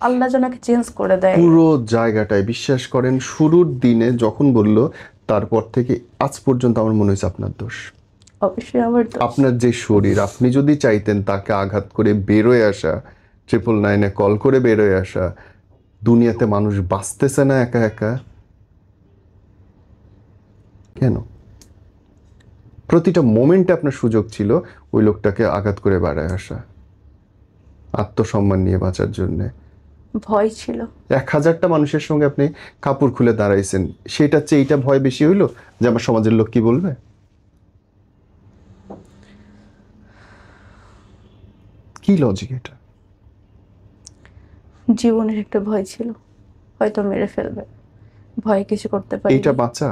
আল্লাহ যেন ওকে চেঞ্জ করে দেয়। পুরো জায়গাটায় বিশ্বাস করেন, শুরুর দিনে যখন বলল তারপর থেকে আজ পর্যন্ত আমার মনে হয়েছে আপনার দোষ। অবশ্যই আমার দোষ। আপনার যে শরীর, আপনি যদি চাইতেন তাকে আঘাত করে বেরোয় আসা, 999-এ কল করে বেরোয় আসা, দুনিয়াতে মানুষ বাঁচতেছে না একা একা কেন? প্রতিটা মোমেন্টে আপনার সুযোগ ছিল ওই লোকটাকে আঘাত করে বেড়ায় আসা, আত্মসম্মান নিয়ে বাঁচার জন্যে। ভয় ছিল। 1000টা মানুষের সঙ্গে আপনি কাপড় খুলে দাঁড়াইছেন, সেটার চেয়ে এইটা ভয় বেশি হইলো যে আমার সমাজের লোক কি বলবে? কি লজিক এটা? জীবনের একটা ভয় ছিল, হয়তো মেরে ফেলবে, ভয়ে কিছু করতে পারি। এইটা বাঁচা?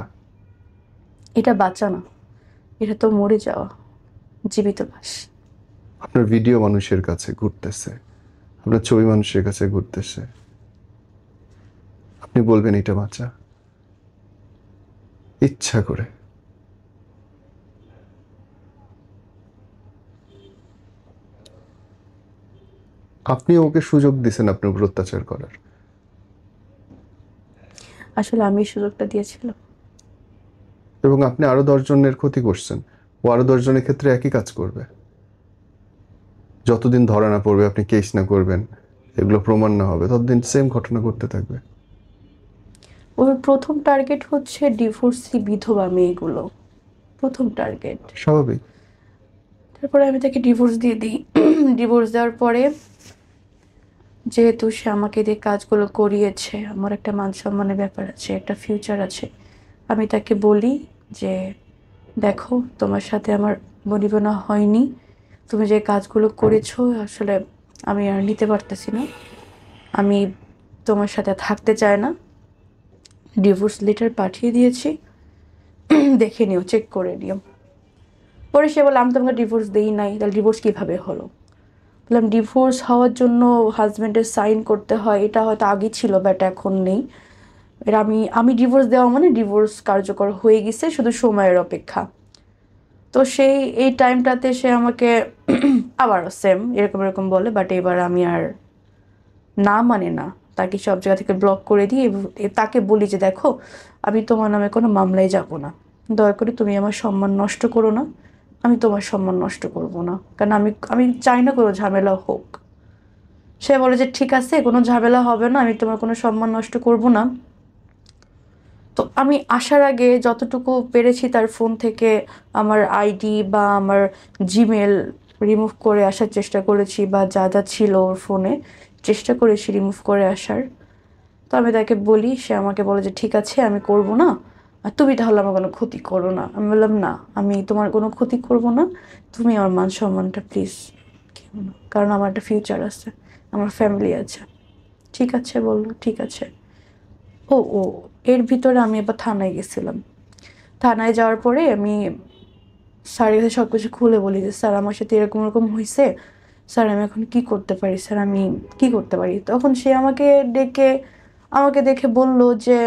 এটা বাঁচা না, এটা তো মরে যাওয়া, জীবিত লাশ। আপনার ভিডিও মানুষের কাছে ঘুরতেছে, আপনার ছবি মানুষের কাছে ঘুরতেছে, আপনি বলবেন এটা বাঁচা? ইচ্ছা করে। আপনি ওকে সুযোগ দিছেন আপনার উপর অত্যাচার করার। আসলে আমি সুযোগটা দিয়েছিলাম। এবং আপনি আরো 10 জনের ক্ষতি করছেন, ও আরো 10 জনের ক্ষেত্রে একই কাজ করবে। যতদিন ধরা না পড়বে, আপনি কেস না করবেন, এগুলো প্রমাণ না হবে, ততদিন সেম ঘটনা করতে থাকবে। ওর প্রথম টার্গেট হচ্ছে ডিভোর্সি বিধবা মেয়েগুলো, প্রথম টার্গেট। স্বাভাবিক। তারপরে আমি তাকে ডিভোর্স দিয়ে দিই। ডিভোর্স দেওয়ার পরে যেহেতু সে আমাকে দিয়ে কাজগুলো করিয়েছে, আমার একটা মান সম্মানের ব্যাপার আছে, একটা ফিউচার আছে, আমি তাকে বলি যে দেখো, তোমার সাথে আমার বনিবনা হয়নি, তুমি যে কাজগুলো করেছো আসলে আমি আর নিতে পারতেছি না, আমি তোমার সাথে থাকতে চাই না, ডিভোর্স লেটার পাঠিয়ে দিয়েছি, দেখে নিও, চেক করে নিও। পরে সে বলে আমি তোমাকে ডিভোর্স দেই নাই, তাহলে ডিভোর্স কীভাবে হলো? বললাম ডিভোর্স হওয়ার জন্য হাজব্যান্ডের সাইন করতে হয়, এটা হয়তো আগে ছিল বাট এখন নেই। এর আমি আমি ডিভোর্স দেওয়া মানে ডিভোর্স কার্যকর হয়ে গেছে, শুধু সময়ের অপেক্ষা। তো সেই এই টাইমটাতে সে আমাকে আবারও সেম এরকম এরকম বলে, বাট এবার আমি আর না মানে না, তাকে সব জায়গা থেকে ব্লক করে দিই এবং তাকে বলি যে দেখো, আমি তোমার নামে কোনো মামলায় যাব না, দয়া করে তুমি আমার সম্মান নষ্ট করো না, আমি তোমার সম্মান নষ্ট করব না, কারণ আমি আমি চাই না কোনো ঝামেলা হোক। সে বলে যে ঠিক আছে, কোনো ঝামেলা হবে না, আমি তোমার কোনো সম্মান নষ্ট করব না। তো আমি আসার আগে যতটুকু পেরেছি তার ফোন থেকে আমার আইডি বা আমার জিমেল রিমুভ করে আসার চেষ্টা করেছি, বা যা যা ছিল ওর ফোনে চেষ্টা করেছি রিমুভ করে আসার। তো আমি তাকে বলি, সে আমাকে বলে যে ঠিক আছে আমি করব না, আর তুমি তাহলে আমার কোনো ক্ষতি করো না। আমি বললাম না, আমি তোমার কোনো ক্ষতি করব না, তুমি আমার মান সম্মানটা প্লিজ কেউ না, কারণ আমার একটা ফিউচার আছে, আমার ফ্যামিলি আছে। ঠিক আছে বললো, ঠিক আছে। ও ও এর ভিতরে আমি এবার থানায় গেছিলাম। থানায় যাওয়ার পরে আমি স্যারের কাছে সব কিছু খুলে বলি যে স্যার আমার সাথে এরকম এরকম হয়েছে, স্যার আমি এখন কি করতে পারি, স্যার আমি কি করতে পারি? তখন সে আমাকে দেখে বলল যে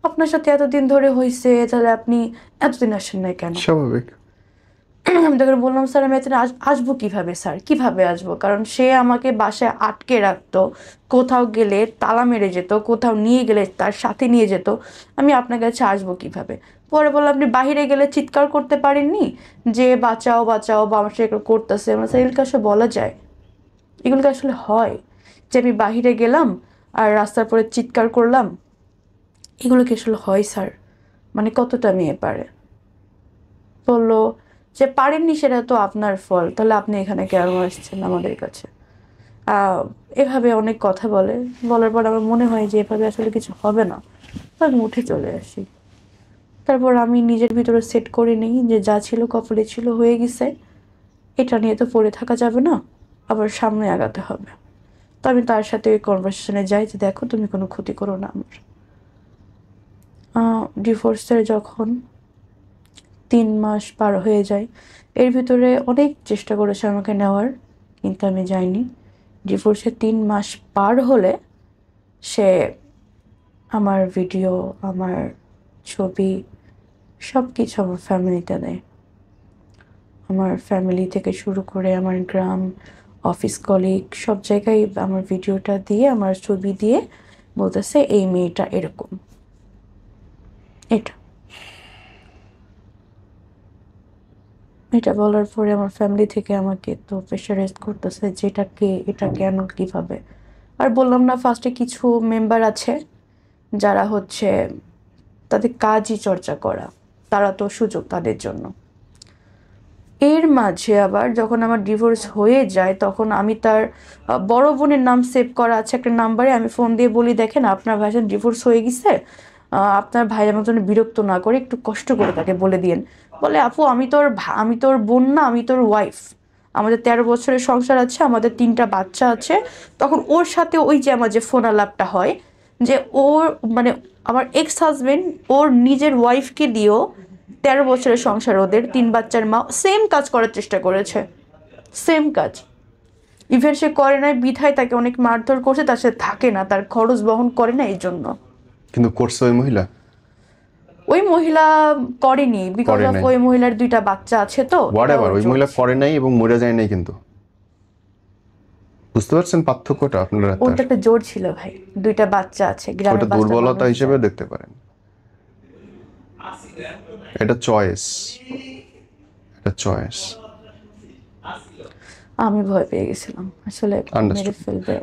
আপনার সাথে এতদিন ধরে হয়েছে, তাহলে আপনি এতদিন আসেন নাই কেন? স্বাভাবিক। আমি তখন বললাম স্যার আমি এতদিন আসবো কিভাবে স্যার, কিভাবে আসবো? কারণ সে আমাকে বাসায় আটকে রাখতো, কোথাও গেলে তালা মেরে যেত, কোথাও নিয়ে গেলে তার সাথে নিয়ে যেত, আমি আপনার কাছে আসবো কিভাবে? পরে বললাম আপনি বাইরে গেলে চিৎকার করতে পারেননি যে বাঁচাও বাঁচাও, বা আমার সাথে এগুলো করতেছে? আমার স্যার এগুলোকে আসলে বলা যায়, এগুলোকে আসলে হয় যে আমি বাহিরে গেলাম আর রাস্তার পরে চিৎকার করলাম? এগুলো কি আসলে হয় স্যার? মানে কতটা মেয়ে পারে? বললো যে পারেননি সেটা তো আপনার ফল, তাহলে আপনি এখানে কেন আসছেন আমাদের কাছে? এভাবে অনেক কথা বলে। বলার পর আমার মনে হয় যে এভাবে আসলে কিছু হবে না, আমি উঠে চলে আসি। তারপর আমি নিজের ভিতরে সেট করে নিই যে যা ছিল কপালে ছিল, হয়ে গেছে, এটা নিয়ে তো পড়ে থাকা যাবে না, আবার সামনে আগাতে হবে। তো আমি তার সাথে ওই কনভারসেশনে যাই যে দেখো তুমি কোনো ক্ষতি করো না আমার। ডিভোর্সের যখন 3 মাস পার হয়ে যায়, এর ভিতরে অনেক চেষ্টা করেছে আমাকে নেওয়ার, কিন্তু আমি যাইনি। ডিভোর্সের 3 মাস পার হলে সে আমার ভিডিও, আমার ছবি, সব কিছু আমার ফ্যামিলিতে দেয়। আমার ফ্যামিলি থেকে শুরু করে আমার গ্রাম, অফিস কলিগ, সব জায়গায় আমার ভিডিওটা দিয়ে, আমার ছবি দিয়ে বলতেছে এই মেয়েটা এরকম। এটা এটা বলার পরে আমার ফ্যামিলি থেকে আমাকে তো প্রেশারাইজ করতেছে যে এটা কেন কিভাবে। আর বললাম না ফার্স্টে কিছু মেম্বার আছে যারা হচ্ছে তাদের কাজই চর্চা করা, তারা তো সুযোগ তাদের জন্য। এর মাঝে আবার যখন আমার ডিভোর্স হয়ে যায় তখন আমি তার বড় বোনের নাম সেভ করা আছে একটা নাম্বারে, আমি ফোন দিয়ে বলি দেখেন আপনার ভাইয়ের ডিভোর্স হয়ে গেছে, আপনার ভাই আমার জন্য বিরক্ত না করে একটু কষ্ট করে তাকে বলে দিয়েন। বলে আপু আমি তোর বোন না, আমি তোর ওয়াইফ, আমাদের 13 বছরের সংসার আছে, আমাদের 3টা বাচ্চা আছে। তখন ওর সাথে ওই যে আমার যে ফোন আলাপটা হয় যে ওর মানে আমার এক্স হাজবেন্ড ওর নিজের ওয়াইফকে দিয়েও 13 বছরের সংসার, ওদের 3 বাচ্চার মা, সেম কাজ করার চেষ্টা করেছে, সেম কাজ। ইভেন সে করে নাই বিধায় তাকে অনেক মারধর করছে, তার সাথে থাকে না, তার খরচ বহন করে না এই জন্য। কিন্তু করছে ওই মহিলা? ওই মহিলা করেনি, বিকজ অফ ওই মহিলার 2টা বাচ্চা আছে। তো হোয়াটএভার, ওই মহিলা করে নাই এবং মরে যায় নাই, কিন্তু বুঝতে পারছেন পার্থক্যটা আপনারা? ওর তো একটা জোর ছিল ভাই, 2টা বাচ্চা আছে, গ্রামের ওটা দুর্বলতা হিসেবে দেখতে পারেন, এটা চয়েস, এটা চয়েস। আমি ভয় পেয়ে গেছিলাম আসলে, মেরে ফেলবে।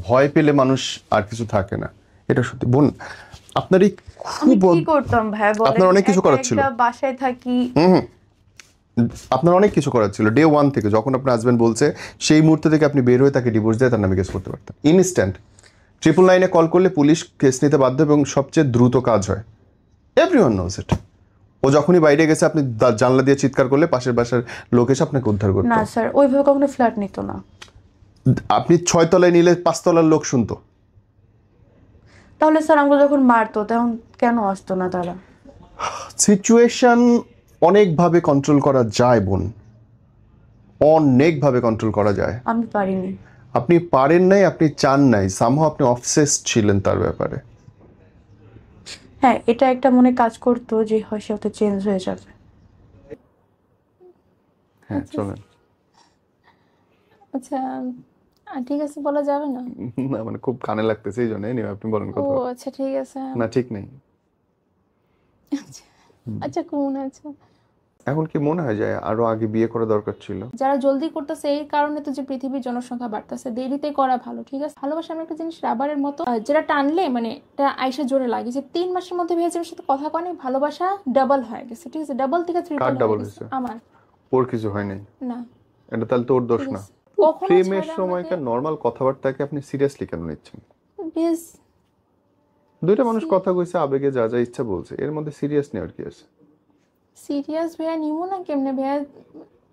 ভয় পেলে মানুষ আর কিছু থাকে না, এটা সত্যি। বোন আপনারই আমি কি করতাম ভাই বলেন, আপনার অনেক কিছু করার ছিল, বাসায় থাকি। আপনার অনেক কিছু করার ছিল ডে 1 থেকে, যখন আপনার হাজবেন্ড বলছে সেই মুহূর্ত থেকে আপনি বের হয়ে তাকে ডিভোর্স দিয়ে তার নামে কেস করতে পারতেন ইনস্ট্যান্ট। 999 কল করলে পুলিশ কেস নিতে বাধ্য এবং সবচেয়ে দ্রুত কাজ হয়, এভরিওয়ান নোজ ইট। ও যখনই বাইরে গেছে আপনি জানলা দিয়ে চিৎকার করলে পাশের বাসার লোক এসে আপনাকে উদ্ধার করতো। না স্যার, ওইভাবে কখনো ফ্ল্যাট নিত না। আপনি 6 তলায় নিলে 5 তলার লোক শুনতো। তাহলে স্যার আমাকে যখন মারতো তখন কেন আসতো না তারা? সিচুয়েশন অনেকভাবে কন্ট্রোল করা যায় বোন, অনেকভাবে কন্ট্রোল করা যায়। আমি পারিনি। আপনি পারেন নাই, আপনি চান নাই, সামহাও আপনি অবসেসড ছিলেন তার ব্যাপারে। হ্যাঁ, এটা একটা মনে কাজ করতো যে হয় সে হয়তো চেঞ্জ হয়ে যাবে। হ্যাঁ চলেন। আচ্ছা ঠিক আছে, বলা যাবে না? না মানে খুব কানে লাগতেছে এই জন্য, নিয়ে আপনি বলেন কথা। ও আচ্ছা ঠিক আছে। না ঠিক নেই। আচ্ছা কোন আছে? এখন কি মনে হয় যায় আরো আগে বিয়ে করা দরকার ছিল? যারা জলদি করতেছে এই কারণে তো যে পৃথিবীর জনসংখ্যা বাড়তেছে, দেরিতে করা ভালো। ঠিক আছে, ভালোবাসা এমন একটা জিনিস রাবারের মতো, যেটা টানলে মানে এটা আইসা জোরে লাগে, যে 3 মাসের মধ্যে ভেজের সাথে কথা কয় নাই, ভালোবাসা ডাবল হয়ে গেছে। ঠিক আছে, ডাবল থেকে কার ডাবল ট্রিপল হয়েছে? আমার। ওর কিছু হয় নাই না, এটা তাহলে তোর দোষ না। কখনো প্রেমের ছাড়া সময়কার নর্মাল কথাবার্তাকে আপনি সিরিয়াসলি কেন নিচ্ছেন? বেশ দুইটা মানুষ কথা কইছে, আবেগে যা যা ইচ্ছা বলছে, এর মধ্যে সিরিয়াস নেওয়ার কি আছে? সিরিয়াস ভাইয়া নিমো না কেমনে ভাইয়া?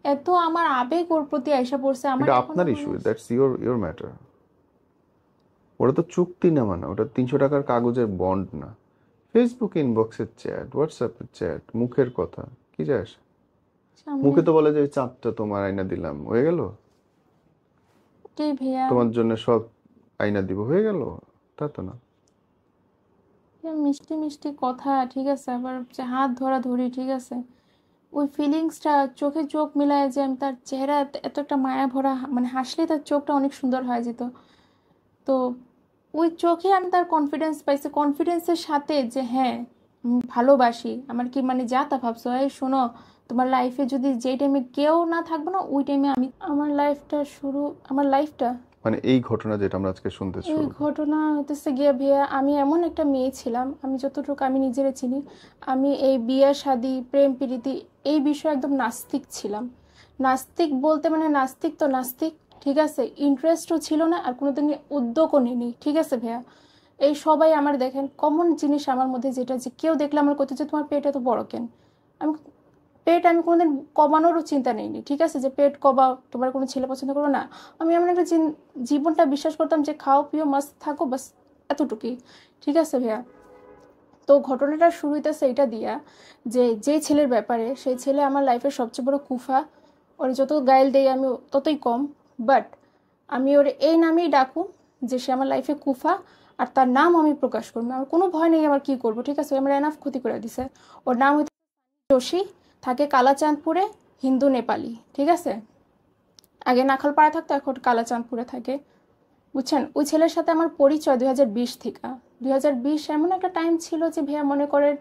এত আমার আবেগ ওর প্রতি আইসা পড়ছে, আমার এটা এখনো আপনার মনে ইস্যু, হয়- দ্যাটস ইওর ম্যাটার। ওটা তো চুক্তি না, মানে ওটা 300 টাকার কাগজের বন্ড না। ফেসবুক ইনবক্সের চ্যাট, হোয়াটসঅ্যাপের চ্যাট, মুখের কথা কি যায় আসে? সামনে মুখে তো বলে যে ওই চাঁদটা তোমার আয়না দিলাম, হয়ে গেল। কি ভাইয়া তোমার জন্য সব আয়না দিব, হয়ে গেল, তা তো না। মিষ্টি মিষ্টি কথা, ঠিক আছে, আবার যে হাত ধরা ধরি, ঠিক আছে, ওই ফিলিংসটা চোখে চোখ মিলায়, যে আমি তার চেহারা এত একটা মায়া ভরা, মানে হাসলে তার চোখটা অনেক সুন্দর হয়ে যেত। তো ওই চোখে আমি তার কনফিডেন্স পাইছি, কনফিডেন্সের সাথে যে হ্যাঁ আমি ভালোবাসি। আমার কি মানে যা তা ভাবছো, এই শোনো, তোমার লাইফে যদি যেই টাইমে কেউ না থাকবে না ওই টাইমে আমি আমার লাইফটা মানে এই ঘটনা যেটা আমরা আজকে শুনতে এই শুরু, ঘটনা হতেছে গিয়ে ভাইয়া, আমি এমন একটা মেয়ে ছিলাম, আমি যতটুকু আমি নিজেরে চিনি, আমি এই বিয়ে শাদী প্রেম প্রীতি এই বিষয়ে একদম নাস্তিক ছিলাম। নাস্তিক বলতে মানে নাস্তিক তো নাস্তিক, ঠিক আছে, ইন্টারেস্টও ছিল না আর কোনোদিন উদ্যোগও নিইনি। ঠিক আছে ভাইয়া, এই সবাই আমার দেখেন কমন জিনিস আমার মধ্যে, যেটা যে কেউ দেখলে আমার করতে যে তোমার পেট এত বড় কেন, আমি পেট আমি কোনোদিন কমানোরও চিন্তা নেইনি। ঠিক আছে, যে পেট কমাও, তোমার কোনো ছেলে পছন্দ করবো না, আমি এমন একটা জীবনটা বিশ্বাস করতাম যে খাও পিও মাস্ত থাকো, বাস এতটুকুই। ঠিক আছে ভাইয়া, তো ঘটনাটা শুরু হইতেছে এটা দিয়া, যে ছেলের ব্যাপারে, সেই ছেলে আমার লাইফের সবচেয়ে বড় কুফা। ওর যত গাইল দেই আমি ততই কম, বাট আমি ওর এই নামেই ডাকু যে সে আমার লাইফে কুফা, আর তার নাম আমি প্রকাশ করবো, আমার কোনো ভয় নেই। আমার কি করবো, ঠিক আছে, আমার এনাফ ক্ষতি করে দিছে। ওর নাম হইতে যোশী, থাকে কালাচাঁদপুরে, হিন্দু নেপালি। ঠিক আছে, আগে নাখালপাড়া থাকতো, এখন কালাচাঁদপুরে থাকে, বুঝছেন। ওই ছেলের সাথে আমার পরিচয় 2020 থেকে, 2020 এমন একটা টাইম ছিল যে ভাইয়া মনে করেন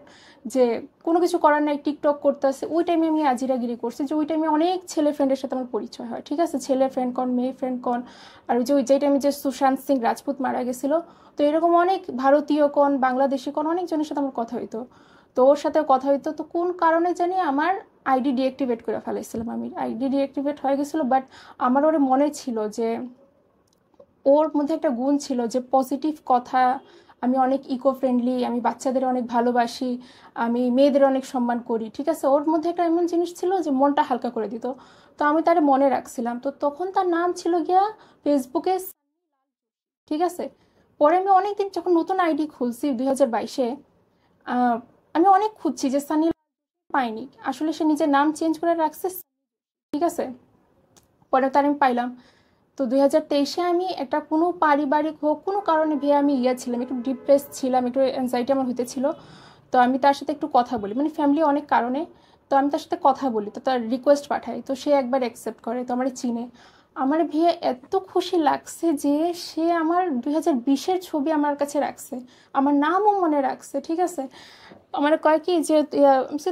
যে কোনো কিছু করার নাই, টিকটক করতেছে, ওই টাইমে আমি আজিরাগিরি করছি, যে ওই টাইমে অনেক ছেলে ফ্রেন্ডের সাথে আমার পরিচয় হয়, ঠিক আছে, ছেলে ফ্রেন্ড কন, মেয়ে ফ্রেন্ড কন, আর ওই যে ওই যে টাইমে যে সুশান্ত সিং রাজপুত মারা গেছিল, তো এরকম অনেক ভারতীয় কন, বাংলাদেশি কন, অনেকজনের সাথে আমার কথা হইতো। তো ওর সাথেও কথা হইতো, তো কোন কারণে জানি আমার আইডি ডিঅ্যাক্টিভেট করে ফেলাইছিলাম, আমি আইডি ডিঅ্যাক্টিভেট হয়ে গেছিলো, বাট আমার ওর মনে ছিল যে ওর মধ্যে একটা গুণ ছিল যে পজিটিভ কথা, আমি অনেক ইকো ফ্রেন্ডলি, আমি বাচ্চাদের অনেক ভালোবাসি, আমি মেয়েদের অনেক সম্মান করি, ঠিক আছে, ওর মধ্যে একটা এমন জিনিস ছিল যে মনটা হালকা করে দিত। তো আমি তার মনে রাখছিলাম। তো তখন তার নাম ছিল গিয়া ফেসবুকে, ঠিক আছে। পরে আমি অনেকদিন যখন নতুন আইডি খুলছি 2022-এ, আমি অনেক খুঁজছি যে সানি, পাইনি, আসলে সে নিজের নাম চেঞ্জ করে রাখছে, ঠিক আছে। পরে তার আমি পাইলাম। তো 2023-এ আমি একটা কোনো পারিবারিক হোক কোনো কারণে ভেয়ে আমি ছিলাম, একটু ডিপ্রেস ছিলাম, একটু অ্যাংজাইটি আমার হইতেছিল। তো আমি তার সাথে একটু কথা বলি, মানে ফ্যামিলি অনেক কারণে, তো আমি তার সাথে কথা বলি, তো তার রিকোয়েস্ট পাঠাই, তো সে একবার অ্যাকসেপ্ট করে, তো আমার চিনে। আমার ভেয়ে এত খুশি লাগছে যে সে আমার 2020-এর ছবি আমার কাছে রাখছে, আমার নামও মনে রাখছে, ঠিক আছে। আমার কয় কি যে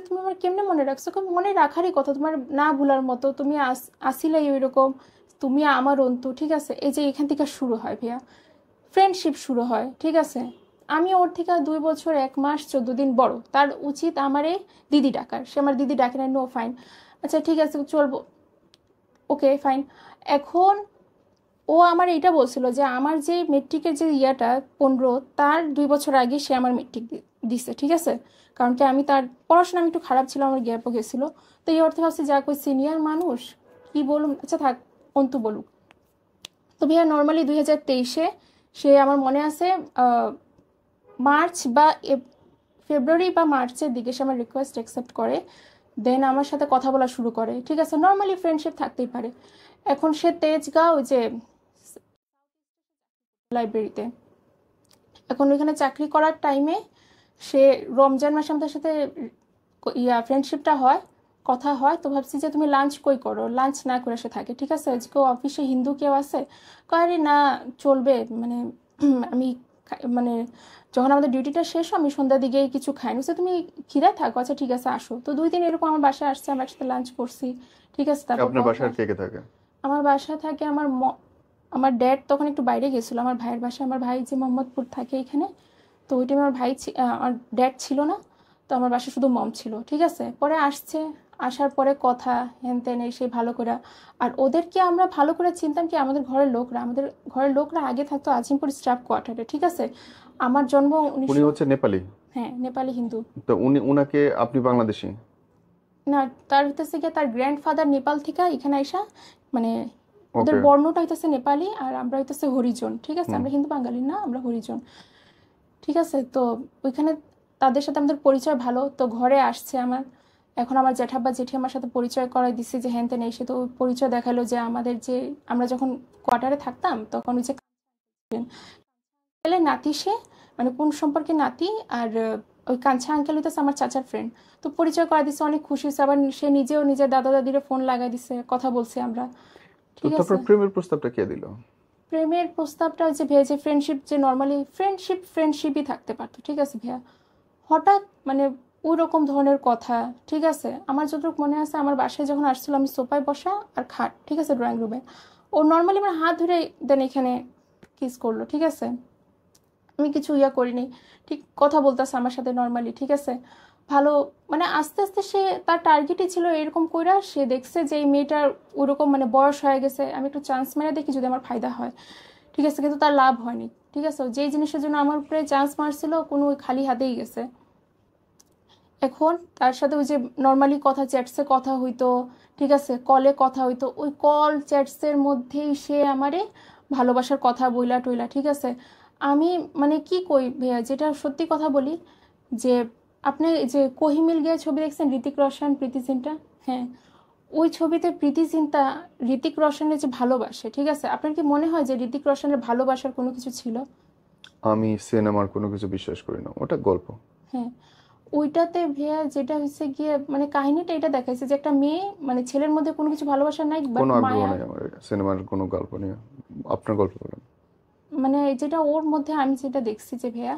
তুমি আমার কেমনে মনে রাখছো, মনে রাখারই কথা, তোমার না ভুলার মতো, তুমি আসিলাই ওইরকম, তুমি আমার অন্তু, ঠিক আছে। এই যে এখান থেকে শুরু হয় ভাইয়া, ফ্রেন্ডশিপ শুরু হয়, ঠিক আছে। আমি ওর থেকে 2 বছর 1 মাস 14 দিন বড়, তার উচিত আমারে দিদি ডাকার, সে আমার দিদি ডাকে না, নো ফাইন, আচ্ছা ঠিক আছে চলবো, ওকে ফাইন। এখন ও আমার এইটা বলছিল যে আমার যে মেট্রিকের যে ইয়াটা 15, তার 2 বছর আগে সে আমার মেট্রিক দিছে, ঠিক আছে। কারণ কি আমি তার পড়াশোনা আমি একটু খারাপ ছিল, আমার গ্যাপও গেছিলো। তো এই অর্থে ভাবছি যা কই সিনিয়র মানুষ কি বলুন, আচ্ছা থাক অন্তু বলুক। তো ভাইয়া নর্মালি 2023-এ সে আমার মনে আছে মার্চ বা ফেব্রুয়ারি বা মার্চের দিকে সে আমার রিকোয়েস্ট অ্যাকসেপ্ট করে, দেন আমার সাথে কথা বলা শুরু করে, ঠিক আছে, নর্মালি ফ্রেন্ডশিপ থাকতেই পারে। এখন সে তেজগাঁও যে লাইব্রেরিতে, এখন ওইখানে চাকরি করার টাইমে সে রমজান মাসে আমাদের সাথে ফ্রেন্ডশিপটা হয়, কথা হয়। তো ভাবছি যে তুমি লাঞ্চ কই করো, লাঞ্চ না করে সে থাকে, ঠিক আছে। কেউ অফিসে হিন্দু কেউ আছে, কয়ে না চলবে, মানে আমি মানে যখন আমাদের ডিউটিটা শেষ আমি সন্ধ্যার দিকেই কিছু খাই না, তুমি খিদে থাকো, আচ্ছা ঠিক আছে আসো। তো 2 দিন এরকম আমার বাসায় আসছে, আমরা একসাথে লাঞ্চ করছি, ঠিক আছে। তারপর আপনার বাসায় কে কে থাকে? আমার বাসায় থাকে আমার ড্যাড তখন একটু বাইরে গেছিলো, আমার ভাইয়ের বাসায়, আমার ভাই যে মোহাম্মদপুর থাকে এখানে, তো ওই টাইমে আমার ড্যাড ছিল না, তো আমার বাসায় শুধু মম ছিল, ঠিক আছে। পরে আসছে, আসার পরে কথা হেন তেন এসে ভালো করে, আর ওদেরকে আমরা ভালো করে চিনতাম কি, আমাদের ঘরের লোকরা আগে থাকতো আজিমপুর স্টাফ কোয়ার্টারে, ঠিক আছে। আমার জন্ম উনি হচ্ছে নেপালি? হ্যাঁ, নেপালি হিন্দু। তো উনাকে আপনি বাংলাদেশী? না, তার হইতেছে গিয়ে তার গ্র্যান্ডফাদার নেপাল থেকে এখানে আইসা, মানে ওদের বর্ণটা হইতেছে নেপালি, আর আমরা হইতেছে হরিজন, ঠিক আছে, আমরা হিন্দু বাঙালি না, আমরা হরিজন, ঠিক আছে। তো ওইখানে তাদের সাথে আমাদের পরিচয় ভালো, তো ঘরে আসছে আমার, এখন আমার জ্যাঠাব্বা জেঠি আমার সাথে পরিচয় করাই দিচ্ছে যে হ্যান তেন এসে, তো পরিচয় দেখালো যে আমাদের যে আমরা যখন কোয়ার্টারে থাকতাম তখন ওই যে নাতি, সে মানে কোন সম্পর্কে নাতি, আর ওই কাঞ্চা আঙ্কেল হইতেছে আমার চাচার ফ্রেন্ড। তো পরিচয় করা দিচ্ছে, অনেক খুশি হয়েছে, আবার সে নিজেও নিজের দাদা দাদিরে ফোন লাগাই দিছে, কথা বলছি আমরা, ঠিক আছে। তারপর প্রেমের প্রস্তাবটা কে দিল? প্রেমের প্রস্তাবটা যে ভাইয়া, যে ফ্রেন্ডশিপ, যে নর্মালি ফ্রেন্ডশিপই থাকতে পারতো, ঠিক আছে ভাইয়া, হঠাৎ মানে ওই রকম ধরনের কথা, ঠিক আছে। আমার যতটুকু মনে আছে, আমার বাসায় যখন আসছিল আমি সোফায় বসা আর খাট, ঠিক আছে, ড্রয়িং রুমে, ও নর্মালি আমার হাত ধরে দেন এখানে কিস করলো, ঠিক আছে। আমি কিছু করিনি, ঠিক কথা বলতেছে আমার সাথে নর্মালি, ঠিক আছে, ভালো, মানে আস্তে আস্তে সে তার টার্গেটই ছিল এরকম কইরা, সে দেখছে যে এই মেয়েটার ওরকম মানে বয়স হয়ে গেছে, আমি একটু চান্স মেরে দেখি যদি আমার ফায়দা হয়, ঠিক আছে, কিন্তু তার লাভ হয়নি, ঠিক আছে। যেই জিনিসের জন্য আমার উপরে চান্স মারছিল কোনো ওই খালি হাতেই গেছে। এখন তার সাথে ওই যে নর্মালি কথা, চ্যাটসে কথা হইতো, ঠিক আছে, কলে কথা হইতো, ওই কল চ্যাটসের মধ্যেই সে আমারে ভালোবাসার কথা বইলা টইলা, ঠিক আছে। আমি মানে কি কই ভাইয়া, যেটা সত্যি কথা বলি, যে আপনি যে কোহি মিল গিয়া ছবি দেখছেন, ঋতিক রোশন প্রীতি জিন্টা, হ্যাঁ, ওই ছবিতে প্রীতি জিন্টা ঋতিক রোশনের যে ভালোবাসে, ঠিক আছে, আপনার কি মনে হয় যে ঋতিক রোশনের ভালোবাসার কোনো কিছু ছিল? আমি সিনেমার কোনো কিছু বিশ্বাস করি না, ওটা গল্প। হ্যাঁ, ওইটাতে ভাইয়া যেটা হচ্ছে গিয়ে মানে কাহিনীটা এটা দেখাইছে যে একটা মেয়ে, মানে ছেলের মধ্যে কোনো কিছু ভালোবাসা নাই, বাট কোনো আগ্রহ মায়া, নেই আমার সিনেমার কোনো গল্প নিয়ে। আপনার গল্প বলেন। মানে যেটা ওর মধ্যে আমি যেটা দেখছি যে ভাইয়া,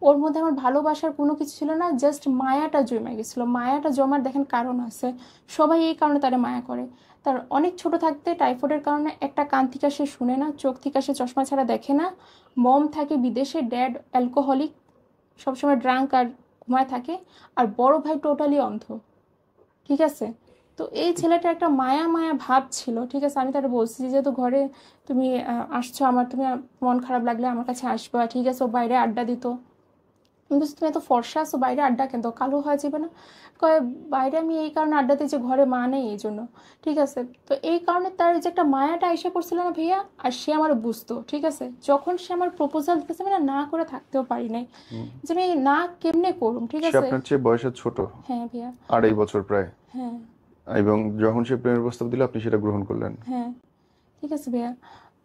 ওর মধ্যে আমার ভালোবাসার কোনো কিছু ছিল না, জাস্ট মায়াটা জমে গেছিলো। মায়াটা জমার দেখেন কারণ আছে, সবাই এই কারণে তারা মায়া করে। তার অনেক ছোট থাকতে টাইফয়েডের কারণে একটা কান থেকে সে শুনে না, চোখ থেকে সে চশমা ছাড়া দেখে না, মম থাকে বিদেশে, ড্যাড অ্যালকোহলিক, সবসময় ড্রাঙ্ক আর ঘুমায় থাকে, আর বড় ভাই টোটালি অন্ধ। ঠিক আছে, তো এই ছেলেটা একটা মায়া মায়া ভাব ছিল। ঠিক আছে, আমি তারা বলছি যে যেহেতু ঘরে তুমি আসছো, আমার তুমি মন খারাপ লাগলে আমার কাছে আসবা। ঠিক আছে, ও বাইরে আড্ডা দিত। কিন্তু তুমি এত ফর্সা আছো, বাইরে আড্ডা কেন, কালো হয়ে যাবে না? কয় বাইরে আমি এই কারণে আড্ডা দিই যে ঘরে মা নেই এই জন্য। ঠিক আছে, তো এই কারণে তার যে একটা মায়াটা এসে পড়ছিল না ভাইয়া, আর সে আমার বুঝতো। ঠিক আছে, যখন সে আমার প্রপোজাল দিতেছে আমি না করে থাকতেও পারি নাই, যে আমি না কেমনে করুম। ঠিক সে আছে, আপনার চেয়ে বয়সে ছোট, হ্যাঁ ভাইয়া, 2.5 বছর প্রায়, হ্যাঁ এবং যখন সে প্রেমের প্রস্তাব দিল আপনি সেটা গ্রহণ করলেন। হ্যাঁ। ঠিক আছে ভাইয়া,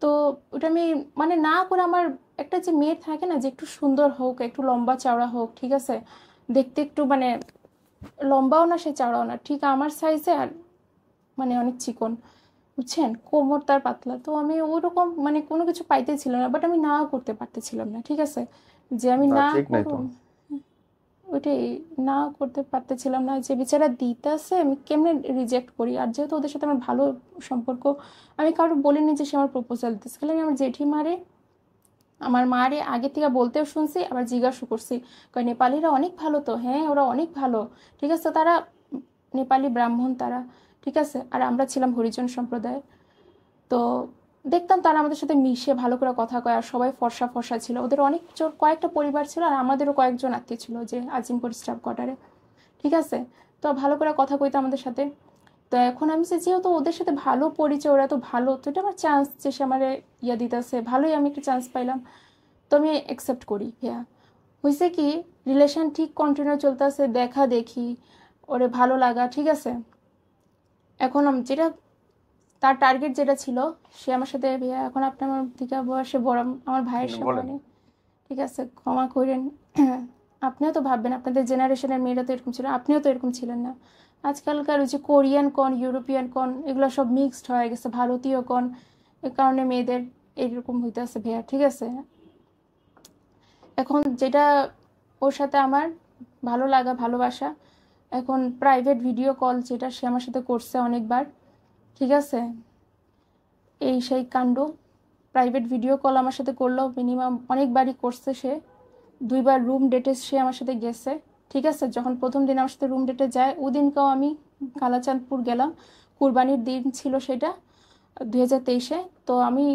তো ওটা আমি মানে না করে, আমার একটা যে মেয়ে থাকে না যে একটু সুন্দর হোক, একটু লম্বা চওড়া হোক, ঠিক আছে, দেখতে একটু মানে লম্বাও না সে চওড়াও না, ঠিক আমার সাইজে, আর মানে অনেক চিকন, বুঝছেন, কোমর তার পাতলা। তো আমি ওরকম মানে কোনো কিছু পাইতেছিলাম না, বাট আমি না করতে পারতেছিলাম না। ঠিক আছে, যে আমি না, না ঠিক নাই তো। করুম, ওইটাই, না করতে পারতেছিলাম না, যে বেচারা দিতে আছে আমি কেমনে রিজেক্ট করি। আর যেহেতু ওদের সাথে আমার ভালো সম্পর্ক, আমি কারো বলিনি যে সে আমার প্রপোজাল দিতেছে, খালি আমি আমার জেঠিমারে, আমার মারে আগে থেকে বলতেও শুনছি, আবার জিজ্ঞাসা করছি, কয় নেপালিরা অনেক ভালো। তো হ্যাঁ, ওরা অনেক ভালো। ঠিক আছে, তারা নেপালি ব্রাহ্মণ তারা। ঠিক আছে, আর আমরা ছিলাম হরিজন সম্প্রদায়। তো দেখতাম তারা আমাদের সাথে মিশে ভালো করে কথা কয়, আর সবাই ফর্সা ফর্সা ছিল। ওদের অনেক কয়েকটা পরিবার ছিল, আর আমাদেরও কয়েকজন আত্মীয় ছিল যে আজিমপুর স্টাফ কোয়ার্টারে। ঠিক আছে, তো ভালো করে কথা কইতো আমাদের সাথে। তো এখন আমি যে যেহেতু ওদের সাথে ভালো পরিচয়, ওরা তো ভালো, তো এটা আমার চান্স যে সে আমার ইয়া দিতেছে, ভালোই আমি একটা চান্স পাইলাম, তো আমি অ্যাকসেপ্ট করি। হ্যাঁ, হয়েছে কি, রিলেশন ঠিক কন্টিনিউ চলতেছে, দেখা দেখি, ওরে ভালো লাগা। ঠিক আছে, এখন যেটা তার টার্গেট যেটা ছিল, সে আমার সাথে ভাইয়া, এখন আপনি আমার থেকে বয়সে বড়, আমার ভাইয়ের বলেন। সমানে। ঠিক আছে, ক্ষমা করেন। আপনিও তো ভাববেন, আপনাদের জেনারেশনের মেয়েরা তো এরকম ছিল, আপনিও তো এরকম ছিলেন না। আজকালকার ওই যে কোরিয়ান কন, ইউরোপিয়ান কন, এগুলো সব মিক্সড হয়ে গেছে, ভারতীয় কন, এ কারণে মেয়েদের এইরকম হইতেছে ভাইয়া। ঠিক আছে, এখন যেটা ওর সাথে আমার ভালো লাগা, ভালোবাসা, এখন প্রাইভেট ভিডিও কল যেটা সে আমার সাথে করছে অনেকবার। ঠিক আছে, এই সেই কাণ্ড, প্রাইভেট ভিডিও কল আমার সাথে করলো মিনিমাম অনেকবারই করছে সে। 2বার রুম ডেটে সে আমার সাথে গেছে। ঠিক আছে, যখন প্রথম দিন আমার সাথে রুম ডেটে যায়, ওদিনকেও আমি কালাচাঁদপুর গেলাম, কুরবানির দিন ছিল সেটা, 2023-এ। তো আমি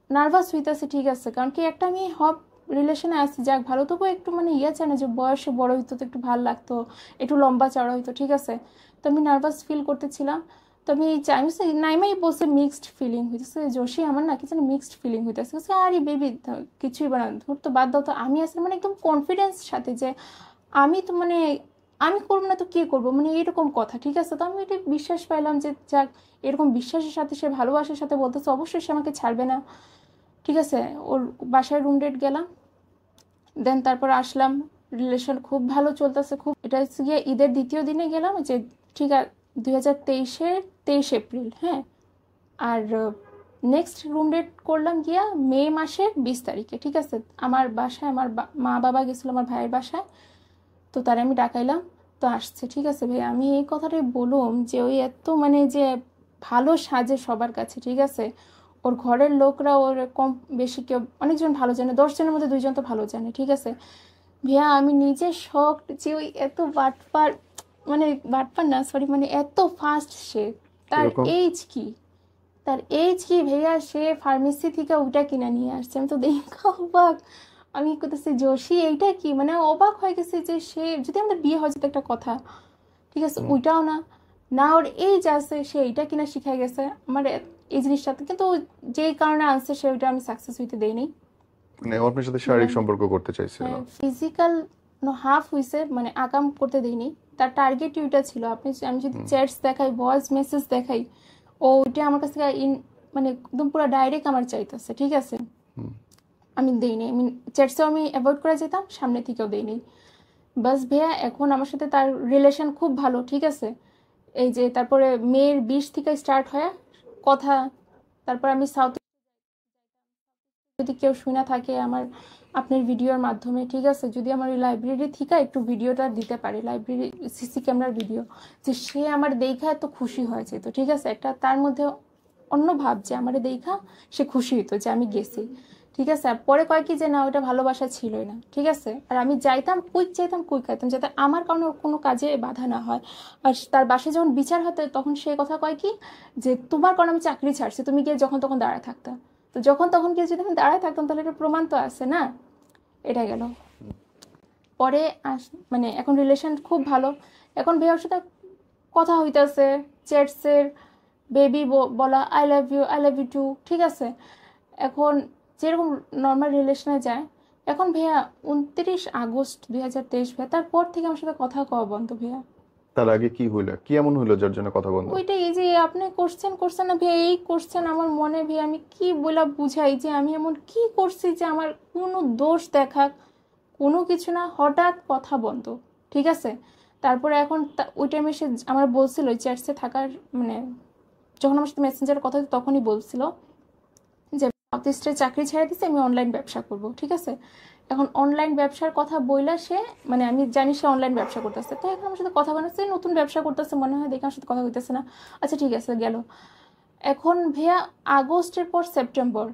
নার্ভাস হইতেছি। ঠিক আছে, কারণ কি একটা আমি হব রিলেশনে আসছি, যাক ভালো, তবু একটু মানে ইয়ে চায় না যে বয়সে বড় হইতো তো একটু ভালো লাগতো, একটু লম্বা চড়া হইতো। ঠিক আছে, তো আমি নার্ভাস ফিল করতেছিলাম। তো আমি চাইছি, নাইমাই বলছে মিক্সড ফিলিং হইতেছে, যোশী আমার না কি জানি মিক্সড ফিলিং হইতেছে। আরে বেবি কিছুই বানা, ধর তো বাদ দাও তো। আমি আসলে মানে একদম কনফিডেন্স সাথে যে আমি তো মানে আমি করবো না তো কে করবো, মানে এরকম কথা। ঠিক আছে, তো আমি এটা বিশ্বাস পাইলাম যে যাক, এরকম বিশ্বাসের সাথে সে ভালোবাসার সাথে বলতেছে, অবশ্যই সে আমাকে ছাড়বে না। ঠিক আছে, ওর বাসায় রুম ডেট গেলাম, দেন তারপর আসলাম, রিলেশন খুব ভালো চলতেছে। খুব, এটা হচ্ছে গিয়ে ঈদের দ্বিতীয় দিনে গেলাম, যে ঠিক আছে 2023-এর 23 এপ্রিল। হ্যাঁ, আর নেক্সট রুম ডেট করলাম গিয়া মে মাসের 20 তারিখে। ঠিক আছে, আমার বাসায় আমার মা বাবা গেছিলো আমার ভাইয়ের বাসায়, তো তারা আমি ডাকাইলাম, তো আসছে। ঠিক আছে ভাই, আমি এই কথাটাই বলুম যে ওই এত মানে যে ভালো সাজে সবার কাছে। ঠিক আছে, ওর ঘরের লোকরা ওর কম বেশি কেউ, অনেকজন ভালো জানে, 10 জনের মধ্যে 2 জন তো ভালো জানে। ঠিক আছে ভাইয়া, আমি নিজে শখ যে ওই এত বাটপার, মানে বাটপার না সরি, মানে এত ফাস্ট সে, তার এরকম এইজ কি, তার এইজ কি ভাইয়া, সে ফার্মেসি থেকে ওইটা কিনে নিয়ে আসছে। আমি তো দেখা অবাক, আমি করতেছি যোশী এইটা কি, মানে অবাক হয়ে গেছে যে সে, যদি আমাদের বিয়ে হয় যেত একটা কথা। ঠিক আছে, ওইটাও না, না ওর এইজ আছে সে এইটা কিনা শিখাই গেছে আমার এই জিনিসটাতে, কিন্তু যেই কারণে আনছে সে ওইটা আমি সাকসেস হইতে দেইনি। মানে ও আপনার সাথে শারীরিক সম্পর্ক করতে চাইছিল? হ্যাঁ, ফিজিক্যাল হাফ হইছে, মানে আকাম করতে দেইনি। তার টার্গেট ওইটা ছিল। আমি যদি চ্যাটস দেখাই, ভয়েস মেসেজ দেখাই, ও ওইটা আমার কাছ থেকে মানে একদম পুরো ডাইরেক্ট আমার চাইতেছে। ঠিক আছে, আমি দেইনি, আমি চ্যাটসেও আমি অ্যাভয়েড করে যেতাম, সামনে থেকেও দেইনি। বাস ভাইয়া, এখন আমার সাথে তার রিলেশন খুব ভালো। ঠিক আছে, এই যে তারপরে মেয়ের 20 থেকে স্টার্ট হয় কথা, তারপর আমি সাউথ যদি কেউ শুনে থাকে আমার আপনার ভিডিওর মাধ্যমে, ঠিক আছে, যদি আমার ওই লাইব্রেরি থেকে একটু ভিডিওটা দিতে পারে, লাইব্রেরি সিসি ক্যামেরার ভিডিও, যে সে আমার দেখা এত খুশি হয়েছে, তো ঠিক আছে, একটা তার মধ্যে অন্য ভাব যে আমার দেখা সে খুশি হইতো যে আমি গেছি, ঠিক আছে। আর পরে কয় কি যে না, ওটা ভালোবাসা ছিলই না, ঠিক আছে। আর আমি যাইতাম কুইক চাইতাম কুইক খাইতাম, যাতে আমার কারণে ওর কোনো কাজে বাধা না হয়। আর তার বাসায় যখন বিচার হতো তখন সে কথা কয় কি যে তোমার কারণে আমি চাকরি ছাড়ছি, তুমি গিয়ে যখন তখন দাঁড়ায় থাকতাম। তো যখন তখন গিয়ে যদি আমি দাঁড়ায় থাকতাম তাহলে এটা প্রমাণ তো আছে না। এটা গেল। পরে মানে এখন রিলেশন খুব ভালো, এখন ভাইয়ার সাথে কথা হইতেছে, চ্যাটসের বেবি বলা, আই লাভ ইউ টু, ঠিক আছে। এখন যেরকম নর্মাল রিলেশনে যায়, এখন ভাইয়া 29 আগস্ট 2023 ভাইয়া, তারপর থেকে আমার সাথে কথা কওয়া বন্ধ ভাইয়া। তার আগে কি হইলো, কি এমন হইলো যার জন্য কথা বন্ধ? ওইটাই, এই যে আপনি করছেন না ভাইয়া, এই করছেন আমার মনে ভাইয়া, আমি কি বলে বুঝাই যে আমি এমন কি করছি যে আমার কোনো দোষ দেখাক, কোনো কিছু না, হঠাৎ কথা বন্ধ, ঠিক আছে। তারপরে এখন ওই টাইমে সে আমার বলছিল চ্যাটসে থাকার, মানে যখন আমার সাথে মেসেঞ্জারে কথা হতো তখনই বলছিল যে সাউথ ইস্টে চাকরি ছেড়ে দিচ্ছে, আমি অনলাইন ব্যবসা করব, ঠিক আছে। এখন অনলাইন ব্যবসার কথা বইলা সে, মানে আমি জানি সে অনলাইন ব্যবসা করতেছে, তো এখন আমার সাথে কথা বলছে, নতুন ব্যবসা করতেছে মনে হয়, দেখে আমার সাথে কথা হইতেছে না। আচ্ছা ঠিক আছে, গেল। এখন ভাইয়া আগস্টের পর সেপ্টেম্বর,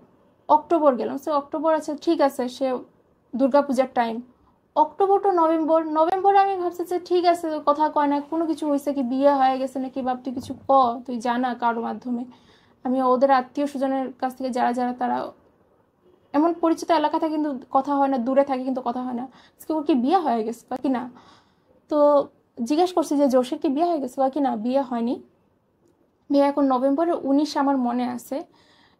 অক্টোবর গেলাম, সে অক্টোবর আছে, ঠিক আছে, সে দুর্গাপূজার টাইম, অক্টোবর টু নভেম্বরে আমি ভাবছি যে ঠিক আছে, কথা কয় না, কোনো কিছু হয়েছে কি, বিয়ে হয়ে গেছে নাকি, বাপ তুই কিছু তুই জানা কারোর মাধ্যমে। আমি ওদের আত্মীয় স্বজনের কাছ থেকে যারা যারা তারা এমন পরিচিত এলাকা থাকে কিন্তু কথা হয় না, দূরে থাকে কিন্তু কথা হয় না, ওর কি বিয়ে হয়ে গেছে বা কি না। তো জিজ্ঞেস করছি যে জোশের কি বিয়ে হয়ে গেছে বা কি না, বিয়ে হয়নি। বিয়ে এখন নভেম্বরের 19 আমার মনে আছে।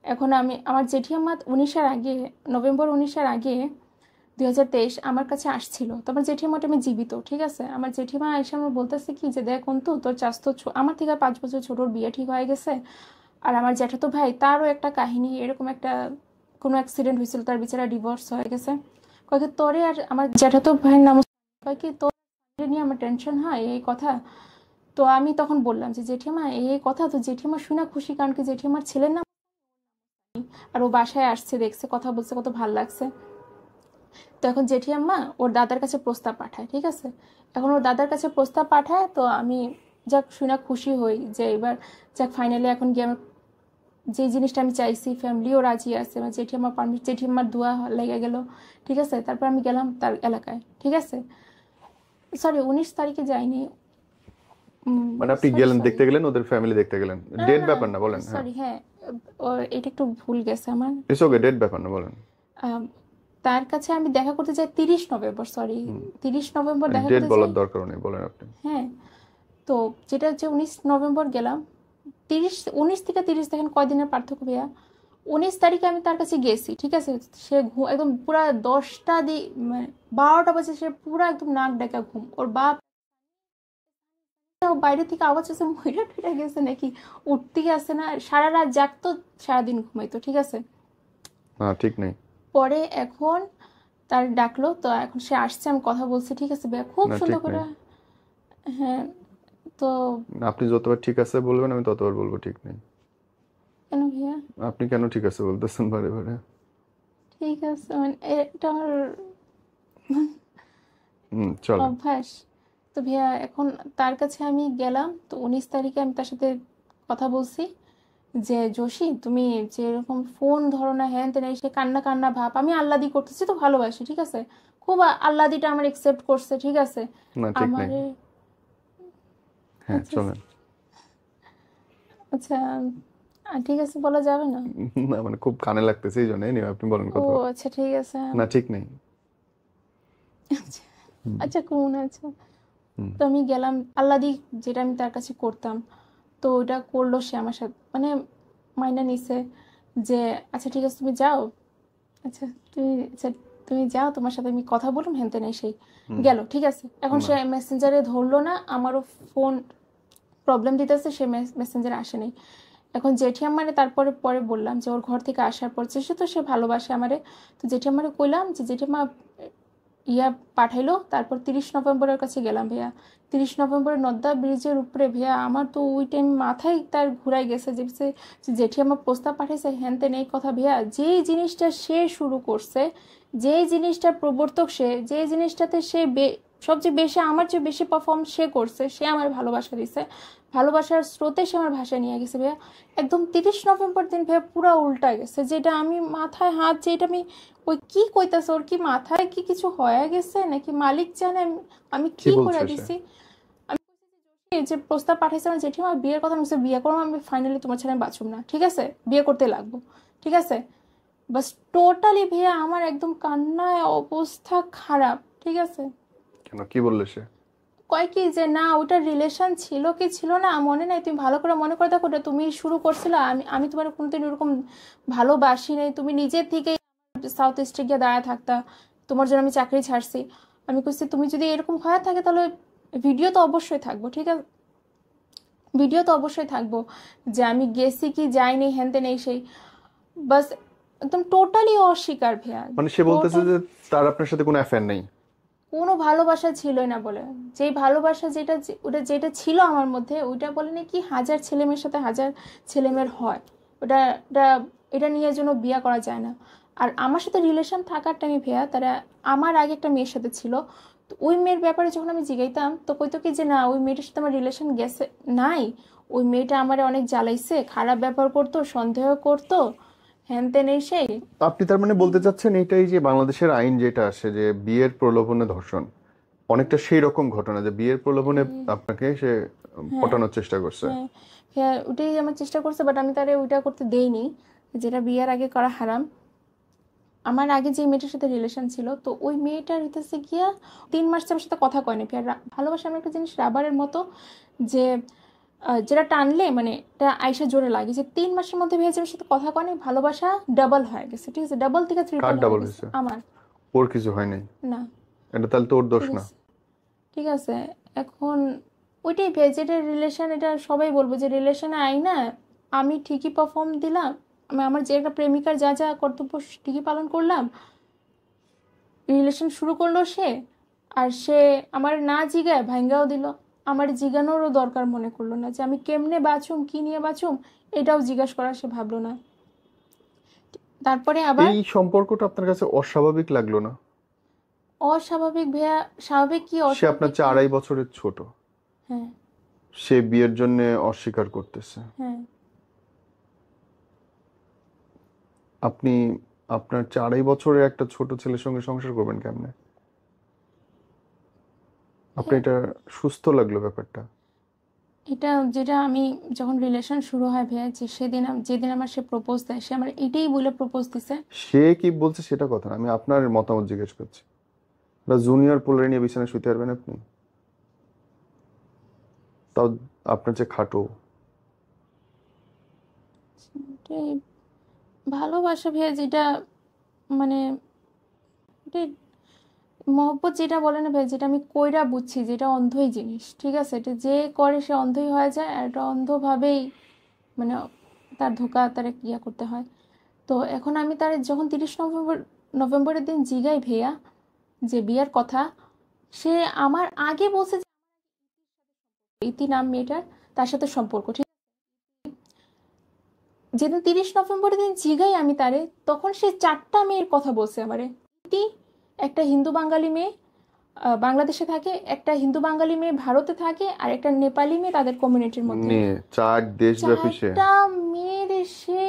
এখন আমি আমার জেঠিমা 19-এর আগে, নভেম্বর 19-এর আগে 2023 আমার কাছে আসছিল, তো আমার জেঠিমাটা আমি জীবিত, ঠিক আছে। আমার জেঠিমা এসে আমার বলতেছে কি যে দেখ অন্তু, তোর চাস্তো আমার থেকে 5 বছর ছোটোর বিয়ে ঠিক হয়ে গেছে, আর আমার জ্যাঠাতো ভাই তারও একটা কাহিনী, এরকম একটা কোনো অ্যাক্সিডেন্ট হয়েছিল, তার বেচারা ডিভোর্স হয়ে গেছে। কয়েক তোরে আর আমার জ্যাঠাতো ভাইয়ের নাম কয় কি তোর নিয়ে আমার টেনশন হয় এই কথা। তো আমি তখন বললাম যে জেঠিমা এই কথা, তো জেঠিমা শুনে খুশি, কারণ কি জেঠিমার ছেলের নাম, আর ও বাসায় আসছে, দেখছে, কথা বলছে, কত ভালো লাগছে। তো এখন জেঠিমা ওর দাদার কাছে প্রস্তাব পাঠায়, ঠিক আছে। এখন ওর দাদার কাছে প্রস্তাব পাঠায়, তো আমি যাক শুনে খুশি হই যে এবার যাক ফাইনালি এখন গিয়ে আমার যে জিনিসটা আমি চাইছি, ফ্যামিলিও রাজি আছে, মানে জেঠিমার দোয়া লেগে গেল, ঠিক আছে। তারপর আমি গেলাম তার এলাকায়, ঠিক আছে। সরি 19 তারিখে যাইনি, মানে আপনি গেলেন, দেখতে গেলেন, ওদের ফ্যামিলি দেখতে গেলেন, ডেট ব্যাপার না বলেন। হ্যাঁ সরি, হ্যাঁ এটা একটু ভুল গেছে আমার, ইটস ওকে, ডেট ব্যাপার না বলেন। তার কাছে আমি দেখা করতে যাই 30 নভেম্বর, সরি 30 নভেম্বর দেখা ডেট করতে বলার যাই, দরকার নেই, বলেন আপনি। হ্যাঁ। তো যেটা হচ্ছে 19 নভেম্বর গেলাম, 19 থেকে 30 দেখেন কয়দিনের পার্থক্য ভাইয়া। 19 তারিখে আমি তার কাছে গেছি, ঠিক আছে। সে একদম পুরা 10টা মানে 12টা বাজে সে পুরা একদম নাক ডাকা ঘুম, ওর বাপ বাইরে থেকে আওয়াজ আছে মহিলা টুইটা গেছে নাকি, উঠতেই আসে না, সারা রাত জাগতো, সারাদিন ঘুমাইতো, ঠিক আছে। হ্যাঁ ঠিক নেই। পরে এখন তার ডাকলো, তো এখন সে আসছে, আমি কথা বলছি, ঠিক আছে ভাইয়া, খুব না, সুন্দর ঠিক করে। নেই। হ্যাঁ। তো আপনি যতবার ঠিক আছে বলবেন আমি ততবার বলবো ঠিক নেই। কেন ভাইয়া? আপনি কেন ঠিক আছে বলতেছেন বারে বারে? ঠিক আছে, মানে এটা আমার চলো। অভ্যাস। তো ভাইয়া এখন তার কাছে আমি গেলাম, তো 19 তারিখে আমি তার সাথে কথা বলছি যে জোশী তুমি যেরকম ফোন ধরো না, হ্যান তেন, সে কান্না কান্না ভাব, আমি আল্লাদি করতেছি তো ভালোবাসি, ঠিক আছে, খুব আল্লাদিটা আমার একসেপ্ট করছে, ঠিক আছে। না ঠিক নেই। আমারে হ্যাঁ আচ্ছা চলেন। আচ্ছা, ঠিক আছে, বলা যাবে না। না মানে খুব কানে লাগতেছে এই জন্য, নিয়ে আপনি বলেন ও কথা। আচ্ছা ঠিক আছে। না ঠিক নেই। আচ্ছা আচ্ছা, কোন আচ্ছা। তো আমি গেলাম আল্লাদি, যেটা আমি তার কাছে করতাম, তো ওইটা করলো সে আমার সাথে, মানে মাইনা নিছে যে আচ্ছা ঠিক আছে তুমি যাও, আচ্ছা তুমি যাও, তোমার সাথে আমি কথা বললাম, হেনতে নেই সেই গেল, ঠিক আছে। এখন সে মেসেঞ্জারে ধরলো না, আমারও ফোন প্রবলেম দিতেছে, সে মেসেঞ্জারে আসে নাই। এখন জেঠিমারে তারপরে পরে বললাম যে ওর ঘর থেকে আসার পর সে তো সে ভালোবাসে আমারে, তো জেঠিমারে কইলাম যে জেঠিমা ইয়া পাঠাইলো। তারপর 30 নভেম্বরের কাছে গেলাম ভাইয়া। 30 নভেম্বরে নদ্দা ব্রিজের উপরে ভাইয়া আমার তো ওই টাইম মাথায় তার ঘুরাই গেছে যে জেঠি আমার প্রস্তাব পাঠাইছে হ্যান তেন এই কথা ভাইয়া। যেই জিনিসটা সে শুরু করছে, যেই জিনিসটার প্রবর্তক সে, যে জিনিসটাতে সে সবচেয়ে বেশি আমার চেয়ে বেশি পারফর্ম সে করছে, সে আমার ভালোবাসা দিছে, ভালোবাসার স্রোতে সে আমার ভাষা নিয়ে গেছে ভাইয়া। একদম 30 নভেম্বর দিন ভাইয়া পুরা উল্টা গেছে, যেটা আমি মাথায় হাত, যেটা আমি ওই কি কইতাছে, ওর কি মাথায় কি কিছু হয়ে গেছে নাকি মালিক জানে আমি কি কি বলছে করে সে? দিছি। আমি এই যে প্রস্তাব পাঠাইছে আমার জেঠিমা বিয়ের কথা, আমি বলছি, বিয়ে করবো আমি, ফাইনালি তোমার ছাড়া আমি বাঁচুম না, ঠিক আছে বিয়ে করতে লাগবো, ঠিক আছে। বাস টোটালি ভাইয়া আমার একদম কান্নায় অবস্থা খারাপ, ঠিক আছে। কেন, কি বললে সে? কয় কি যে না ওটার রিলেশন ছিল কি ছিল না মনে নাই, তুমি ভালো করে মনে করে দেখো, ওটা তুমি শুরু করছিলে, আমি আমি তোমার কোনোদিন এরকম ভালোবাসি নাই, তুমি নিজের থেকেই সাউথ ইস্টে গিয়ে দাঁড়ায় থাকতা, তোমার জন্য আমি চাকরি ছাড়ছি। আমি কইছি তুমি যদি এরকম হয়ে থাকে তাহলে ভিডিও তো অবশ্যই থাকবো, ঠিক আছে, ভিডিও তো অবশ্যই থাকবো যে আমি গেছি কি যাইনি হ্যান তেন এই সেই। বাস একদম টোটালি অস্বীকার ভাইয়া। মানে সে বলতেছে যে তার আপনার সাথে কোনো অ্যাফেয়ার নেই? কোনো ভালোবাসা ছিলই না বলে, যেই ভালোবাসা যেটা ওটা যেটা ছিল আমার মধ্যে, ওইটা বলে নাকি হাজার ছেলেমেয়ের সাথে হাজার ছেলেমেয়ের হয়, ওটা এটা এটা নিয়ে জন্য বিয়ে করা যায় না। আর আমার সাথে রিলেশন থাকার টাইমে ভাইয়া তারা আমার আগে একটা মেয়ের সাথে ছিল, তো ওই মেয়ের ব্যাপারে যখন আমি জিগাইতাম তো কইতো কি যে না ওই মেয়েটার সাথে আমার রিলেশন গেছে নাই, ওই মেয়েটা আমারে অনেক জ্বালাইছে, খারাপ ব্যবহার করতো, সন্দেহ করতো, হ্যান তেন এই সেই। আপনি তার মানে বলতে চাচ্ছেন এটাই যে বাংলাদেশের আইন যেটা আসে যে বিয়ের প্রলোভনে ধর্ষণ, অনেকটা সেই রকম ঘটনা যে বিয়ের প্রলোভনে আপনাকে সে পটানোর চেষ্টা করছে। হ্যাঁ হ্যাঁ ওটাই আমার চেষ্টা করছে, বাট আমি তারে ওইটা করতে দেইনি, যেটা বিয়ের আগে করা হারাম। আমার আগে যে মেয়েটার সাথে রিলেশন ছিল, তো ওই মেয়েটার হইতেছে গিয়া 3 মাস আমার সাথে কথা কয়নি। ভালোবাসা এমন একটা জিনিস রাবারের মতো, যে যেটা টানলে মানে এটা আইসা জোরে লাগে, যে 3 মাসের মধ্যে ভেবে আমার সাথে কথা কয়নি, ভালোবাসা ডাবল হয়ে গেছে, ঠিক আছে, ডাবল থেকে কার ট্রিপল হয়ে ডাবল গেছে হয়েছে? আমার। ওর কিছু হয় নাই? না, এটা তাহলে তো ওর দোষ ঠিক না। আছে, ঠিক আছে। এখন ওইটাই ভেজেটের রিলেশন, এটা সবাই বলবো যে রিলেশনে আই না, আমি ঠিকই পারফর্ম দিলাম, আমি আমার যে একটা প্রেমিকার যা যা কর্তব্য ঠিকই পালন করলাম। রিলেশন শুরু করলো সে, আর সে আমার না জিগায় ভাঙ্গাও দিল, আমার জিগানোরও দরকার মনে করলো না, যে আমি কেমনে বাঁচুম কি নিয়ে বাঁচুম এটাও জিজ্ঞাসা করা সে ভাবলো না। তারপরে আবার এই সম্পর্কটা আপনার কাছে অস্বাভাবিক লাগলো না? অস্বাভাবিক ভাইয়া, স্বাভাবিক কি সে আপনার অস্বাভাবিক চেয়ে কি? 2.5 বছরের ছোট, হ্যাঁ সে বিয়ের জন্য অস্বীকার করতেছে, হ্যাঁ। আপনি আপনার 4.5 বছরের একটা ছোট ছেলের সঙ্গে সংসার করবেন কেমনে? আপনি এটা সুস্থ লাগলো ব্যাপারটা? এটা যেটা আমি যখন রিলেশন শুরু হয় ভাইয়া, যে সেদিন যেদিন আমার সে প্রপোজ দেয়, সে আমার এটাই বলে প্রপোজ দিছে। সে কি বলছে সেটা কথা না, আমি আপনার মতামত জিজ্ঞেস করছি। জুনিয়র পোলারে নিয়ে বিছানায় শুতে পারবেন আপনি? তাও আপনার যে খাটো। এটাই ভালোবাসা ভাইয়া, যেটা মানে এটাই মহব্বত যেটা বলে না ভাই, যেটা আমি কইরা বুঝছি, যেটা অন্ধই জিনিস, ঠিক আছে, এটা যে করে সে অন্ধই হয়ে যায়, আর এটা অন্ধভাবেই মানে তার ধোকা তার ইয়া করতে হয়। তো এখন আমি তার যখন 30 নভেম্বরের দিন জিগাই ভাইয়া যে বিয়ের কথা, সে আমার আগে বলছে যে ইতি নাম মেয়েটার, তার সাথে সম্পর্ক, ঠিক। যেদিন 30 নভেম্বরের দিন জিগাই আমি তারে, তখন সে 4টা মেয়ের কথা বলছে আমারে। ইতি একটা হিন্দু বাঙালি মেয়ে বাংলাদেশে থাকে, একটা হিন্দু বাঙালি মেয়ে ভারতে থাকে, আর একটা নেপালি মেয়ে তাদের কমিউনিটির মধ্যে। নিয়ে 4 দেশব্যাপী সে। 4টা মেয়ের সে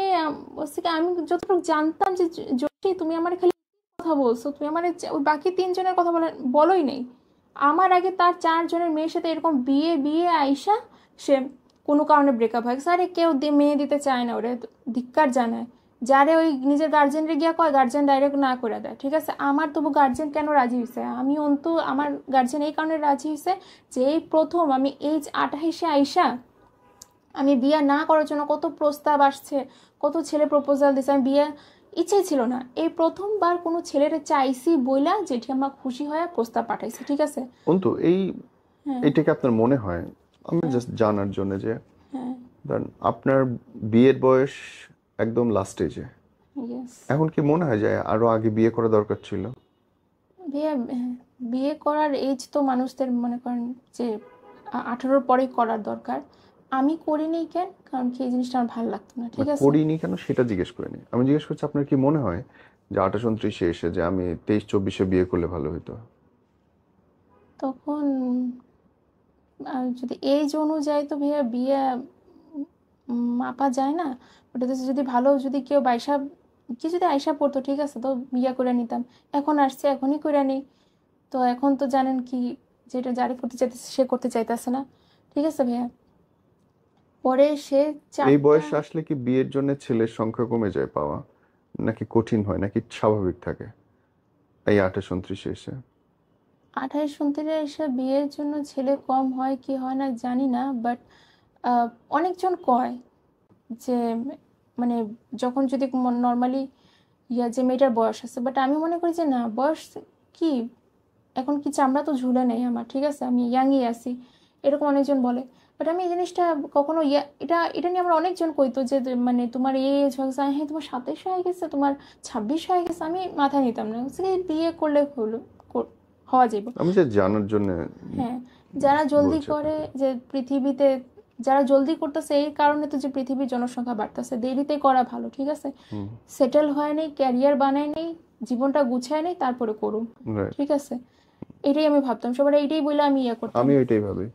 বলছে কি, আমি যতটুকু জানতাম যে যদি তুমি আমার খালি কথা বলছো, তুমি আমার ওই বাকি 3 জনের কথা বলোই নেই। আমার আগে তার 4 জনের মেয়ের সাথে এরকম বিয়ে বিয়ে আইসা সে কোনো কারণে ব্রেকআপ হয়। আরে কেউ মেয়ে দিতে চায় না, ওরে ধিক্কার জানায়, যারে ওই নিজের গার্জেনরে গিয়া কয়, গার্জেন ডাইরেক্ট না করে দেয়, ঠিক আছে। আমার তবু গার্জেন কেন রাজি হয়েছে, আমি অন্তু আমার গার্জেন এই কারণে রাজি হয়েছে যে এই প্রথম আমি এইজ 28-এ আইসা আমি বিয়ে না করার জন্য কত প্রস্তাব আসছে, কত ছেলে প্রপোজাল দিছে, আমি বিয়ে ইচ্ছেই ছিল না, এই প্রথমবার কোনো ছেলের চাইছি বইলা যেটি আমার খুশি হয়ে প্রস্তাব পাঠাইছে, ঠিক আছে। অন্তু হ্যাঁ এইটাকে আপনার মনে হয়, আমি জাস্ট জানার জন্য যে হ্যাঁ ধরেন আপনার বিয়ের বয়স একদম লাস্ট স্টেজে, ইয়েস। এখন কি মনে হয় যে আরো আগে বিয়ে করা দরকার ছিল? ভাইয়া বিয়ে করার এজ তো মানুষদের মনে করেন যে 18-র পরেই করার দরকার। আমি করিনি কেন, কারণ কি এই জিনিসটা আমার ভালো লাগতো না, ঠিক আছে। করিনি কেন সেটা জিজ্ঞেস করিনি, আমি জিজ্ঞেস করছি আপনার কি মনে হয় যে 28-29-এ এসে যে আমি 23-24-এ বিয়ে করলে ভালো হতো? তখন যদি এজ অনুযায়ী তো ভাইয়া বিয়ে মাপা যায় না। ওটাতে যদি ভালো যদি কেউ বাইশা কি যদি আয়সা পড়তো, ঠিক আছে, তো বিয়ে করে নিতাম। এখন আসছে, এখনই করে নিই। তো এখন তো জানেন কি, যেটা জারি করতে চাইতেছে সে করতে চাইতেছে না, ঠিক আছে ভাইয়া। পরে সে এই 4টা বয়সে আসলে কি বিয়ের জন্য ছেলের সংখ্যা কমে যায় পাওয়া, নাকি কঠিন হয়, নাকি স্বাভাবিক থাকে এই 28-29-এ এসে? 28-29 এসে বিয়ের জন্য ছেলে কম হয় কি হয় না জানি না, বাট অনেকজন কয় যে মানে যখন যদি নর্মালি যে মেয়েটার বয়স আছে, বাট আমি মনে করি যে না, বয়স কি, এখন কি চামড়া তো ঝুলে নেই আমার, ঠিক আছে, আমি ইয়াংই আছি, এরকম অনেকজন বলে। বাট আমি এই জিনিসটা কখনো এটা এটা নিয়ে আমরা অনেকজন কইতো যে মানে তোমার এই এজ হয়ে গেছে, হ্যাঁ তোমার 27 হয়ে গেছে, তোমার 26 হয়ে গেছে, আমি মাথায় নিতাম না, বিয়ে করলে হলো হওয়া যাবে। আমি যে জানার জন্য হ্যাঁ, যারা জলদি বলছি করে, যে পৃথিবীতে যারা জলদি করতেছে এই কারণে তো যে পৃথিবীর জনসংখ্যা বাড়তেছে, দেরিতে করা ভালো, ঠিক আছে। সেটেল হয় নেই, ক্যারিয়ার বানায় নেই, জীবনটা গুছায় নেই, তারপরে করুন, রাইট, ঠিক আছে। এটাই আমি ভাবতাম, সবার এইটাই বলে আমি ইয়ে করতাম, আমি ওইটাই ভাবি।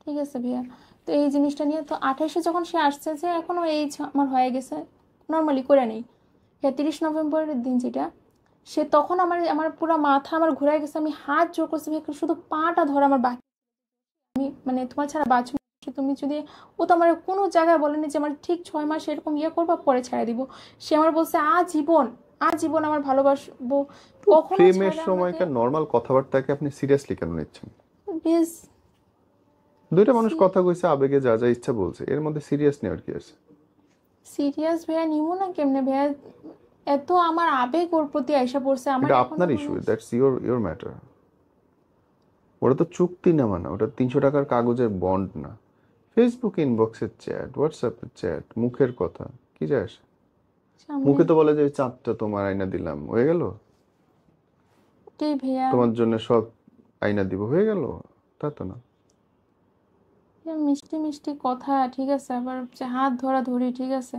ঠিক আছে ভাইয়া। তো এই জিনিসটা নিয়ে তো 28-এ যখন সে আসছে যে এখনো এইজ আমার হয়ে গেছে, নর্মালি করে নেই। হ্যাঁ, 30 নভেম্বরের দিন যেটা, সে তখন আমার আমার পুরো মাথা আমার ঘুরে গেছে, আমি হাত জোর করছি ভাই, শুধু পাটা ধরে আমার বাকি, আমি মানে তোমার ছাড়া বাঁচব না, তুমি যদি, ও তো আমার কোনো জায়গায় বলেনি যে আমার ঠিক 6 মাস এরকম ইয়ে করবা পরে ছেড়ে দিব। সে আমার বলছে আজীবন, আজীবন আমার ভালোবাসবো, কখনো প্রেমের ছাড়া আমাকে। সময়কার নর্মাল কথাবার্তাকে আপনি সিরিয়াসলি কেন নিচ্ছেন? বেশ দুইটা মানুষ কথা কইছে, আবেগে যা যা ইচ্ছা বলছে, এর মধ্যে সিরিয়াস নেওয়ার কি আছে? সিরিয়াস ভাইয়া নিব না কেমনে ভাইয়া, এত আমার আবেগ ওর প্রতি আইসা পড়ছে আমার এটা এখন আপনার মনে ইস্যু, হচ্ছে- দ্যাটস ইওর ম্যাটার। ওটা তো চুক্তি না, মানে ওটা 300 টাকার কাগজের বন্ড না। ফেসবুক ইনবক্সের চ্যাট, হোয়াটসঅ্যাপের চ্যাট, মুখের কথা কি যায় আসে? সামনে মুখে তো বলে যে ওই চাঁদটা তোমার আয়না দিলাম, হয়ে গেল। ওটাই ভাইয়া, তোমার জন্য সব আয়না দিব, হয়ে গেল, তা তো না। মিষ্টি মিষ্টি কথা, ঠিক আছে, আবার যে হাত ধরা ধরি, ঠিক আছে,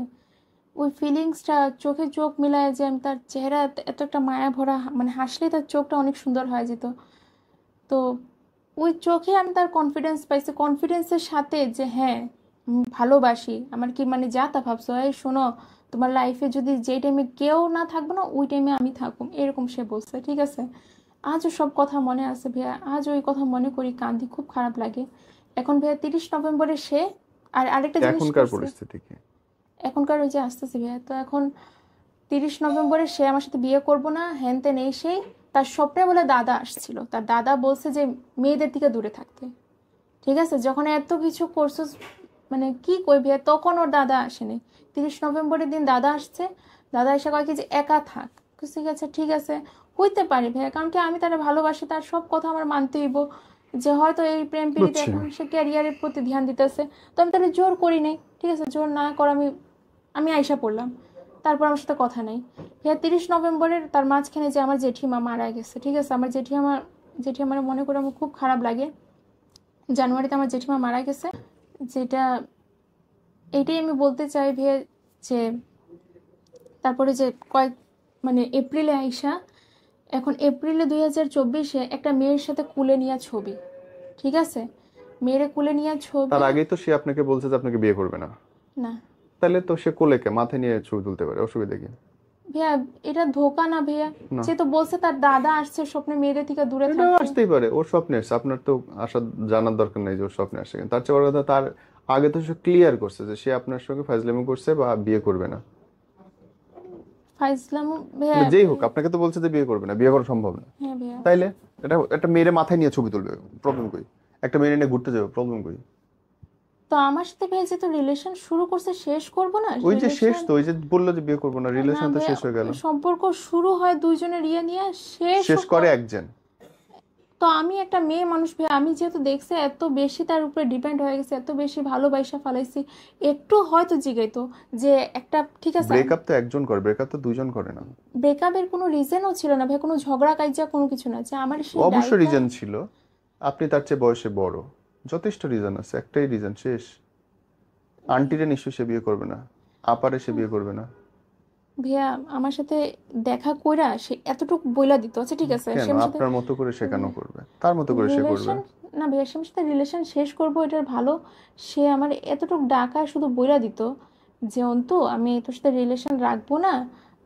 ওই ফিলিংসটা, চোখে চোখ মিলায় যে আমি তার চেহারা এত একটা মায়া ভরা, মানে হাসলেই তার চোখটা অনেক সুন্দর হয়ে যেত। তো ওই চোখে আমি তার কনফিডেন্স পাইছি, কনফিডেন্সের সাথে যে হ্যাঁ ভালোবাসি, আমার কি মানে যা তা ভাবছো, এই শোনো তোমার লাইফে যদি যেই টাইমে কেউ না থাকবো না ওই টাইমে আমি থাকুম, এরকম সে বলছে, ঠিক আছে। আজও সব কথা মনে আছে ভাইয়া, আজ ওই কথা মনে করি কান্দি, খুব খারাপ লাগে। এখন ভাইয়া 30 নভেম্বরে সে আর আরেকটা জিনিস এখনকার করছে। পরিস্থিতি কি? এখনকার ওই যে আসতেছে ভাইয়া, তো এখন 30 নভেম্বরে সে আমার সাথে বিয়ে করবো না, হ্যান ত্যান, এই সেই, তার স্বপ্নে বলে দাদা আসছিল, তার দাদা বলছে যে মেয়েদের থেকে দূরে থাকতে, ঠিক আছে। যখন এত কিছু করছো, মানে কি কই ভাইয়া, তখন ওর দাদা আসেনি। 30 নভেম্বরের দিন দাদা আসছে, দাদা এসে কয় কি যে একা থাক, ঠিক আছে, ঠিক আছে, হইতে পারে ভাইয়া, কারণ কি আমি তারা ভালোবাসি, তার সব কথা আমার মানতে হইব, যে হয়তো এই প্রেম প্রীতিতে বুঝছি। এখন সে ক্যারিয়ারের প্রতি ধ্যান দিতেছে, তো আমি তাহলে জোর করি নাই, ঠিক আছে, জোর না কর, আমি আমি আইসা পড়লাম, তারপর আমার সাথে কথা নাই। ভাইয়া 30 নভেম্বরের তার মাঝখানে যে আমার জেঠিমা মারা গেছে, ঠিক আছে, আমার জেঠিমার মনে করে আমার খুব খারাপ লাগে। জানুয়ারিতে আমার জেঠিমা মারা গেছে, যেটা এইটাই আমি বলতে চাই ভাইয়া, যে তারপরে যে মানে এপ্রিলে আইসা, এখন এপ্রিলে 2024-এ একটা মেয়ের সাথে কুলে নিয়ে ছবি, ঠিক আছে, মেয়েরে কুলে নিয়ে ছবি। তার আগেই তো সে আপনাকে বলছে যে আপনাকে বিয়ে করবে না, না তাহলে তো সে কোলেকে মাথায় নিয়ে ছবি তুলতে পারে, অসুবিধা কি? ভাইয়া, এটা ধোকা না ভাইয়া, না। সে তো বলছে তার দাদা আসছে স্বপ্নে মেয়েদের থেকে দূরে এটা থাকতে। আসতেই পারে, ওর স্বপ্নে আসছে, আপনার তো আশা জানার দরকার নেই যে ওর স্বপ্নে আসছে কিনা। তার চেয়ে বড় কথা, তার আগে তো সে ক্লিয়ার করছে যে সে আপনার সঙ্গে ফাজলামি করছে বা বিয়ে করবে না। ফাইজলাম ভাইয়া। যেই হোক, আপনাকে তো বলছে যে বিয়ে করবে না, বিয়ে করা সম্ভব না। হ্যাঁ ভাইয়া, তাইলে এটা একটা মেয়ের মাথায় নিয়ে ছবি তুলবে, প্রবলেম কই? একটা মেয়ে নিয়ে ঘুরতে যাবে, প্রবলেম কই? তো আমার সাথে ভাইয়া যেহেতু রিলেশন শুরু করছে, শেষ করবো না ওই যে শেষ, relation? তো ওই যে বললো যে বিয়ে করবো না, রিলেশন না তো ভাইয়া, শেষ হয়ে গেল। সম্পর্ক শুরু হয় দুইজনের ইয়ে নিয়ে, শেষ শেষ করে একজন। তো আমি একটা মেয়ে মানুষ ভাই, আমি যেহেতু দেখছি এত বেশি তার উপরে ডিপেন্ড হয়ে গেছে, এত বেশি ভালোবাসা ফেলাইছি, একটু হয়তো জিগাইতো যে একটা ঠিক আছে। ব্রেকআপ তো একজন করে, ব্রেকআপ তো দুইজন করে না। ব্রেকআপের কোনো রিজনও ছিল না ভাই, কোনো ঝগড়া কাইজা কোনো কিছু না, যে আমার সেই অবশ্য ডায়েরিটা। রিজন ছিল, আপনি তার চেয়ে বয়সে বড়, যথেষ্ট রিজন আছে, একটাই রিজন, শেষ। আন্টিরে নিশ্চয়ই সে বিয়ে করবে না, আপারে সে বিয়ে করবে না। ভাইয়া আমার সাথে দেখা কইরা সে এতটুকু বইলা দিত, আচ্ছা ঠিক আছে কেন? সে আমার সাথে আপনার মতো করে সে কেন করবে? তার মতো করে সে করবে। রিলেশন, না ভাইয়া সে আমার সাথে রিলেশন শেষ করবো এটার ভালো, সে আমার এতটুকু ডাকা শুধু বইলা দিত যে অন্তু আমি তোর সাথে রিলেশন রাখবো না,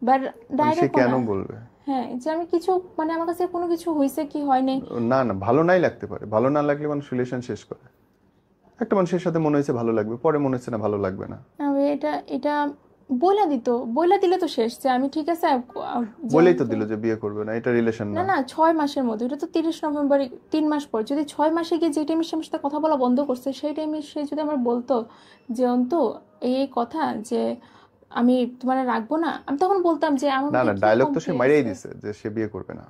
বা মানে সে ডাইরেক্ট কেন না। বলবে? হ্যাঁ, যে আমি কিছু মানে আমার কাছে কোনো কিছু হয়েছে কি হয় নাই। না না, ভালো নাই লাগতে পারে, ভালো না লাগলে মানুষ রিলেশন শেষ করে। একটা মানুষের সাথে মনে হয়েছে ভালো লাগবে, পরে মনে হচ্ছে না ভালো লাগবে না। না ভাইয়া, এটা এটা বইলা দিত, বইলা দিলে তো শেষ, যে আমি ঠিক আছে যে বলেই তো দিল যে বিয়ে করবে না, এটা রিলেশন না না। না 6 মাসের মধ্যে, এটা তো 30 নভেম্বর, 3 মাস পর, যদি 6 মাসে গিয়ে যে টাইমে সে আমার সাথে কথা বলা বন্ধ করছে সেই টাইমে সে যদি আমার বলতো যে অন্তু এই এই কথা যে আমি তোমার রাখবো না, আমি তখন বলতাম যে আমার না মধ্যে না, কি ডায়লগ তো সে কমতি মাইরাই আছে। দিছে যে সে বিয়ে করবে না।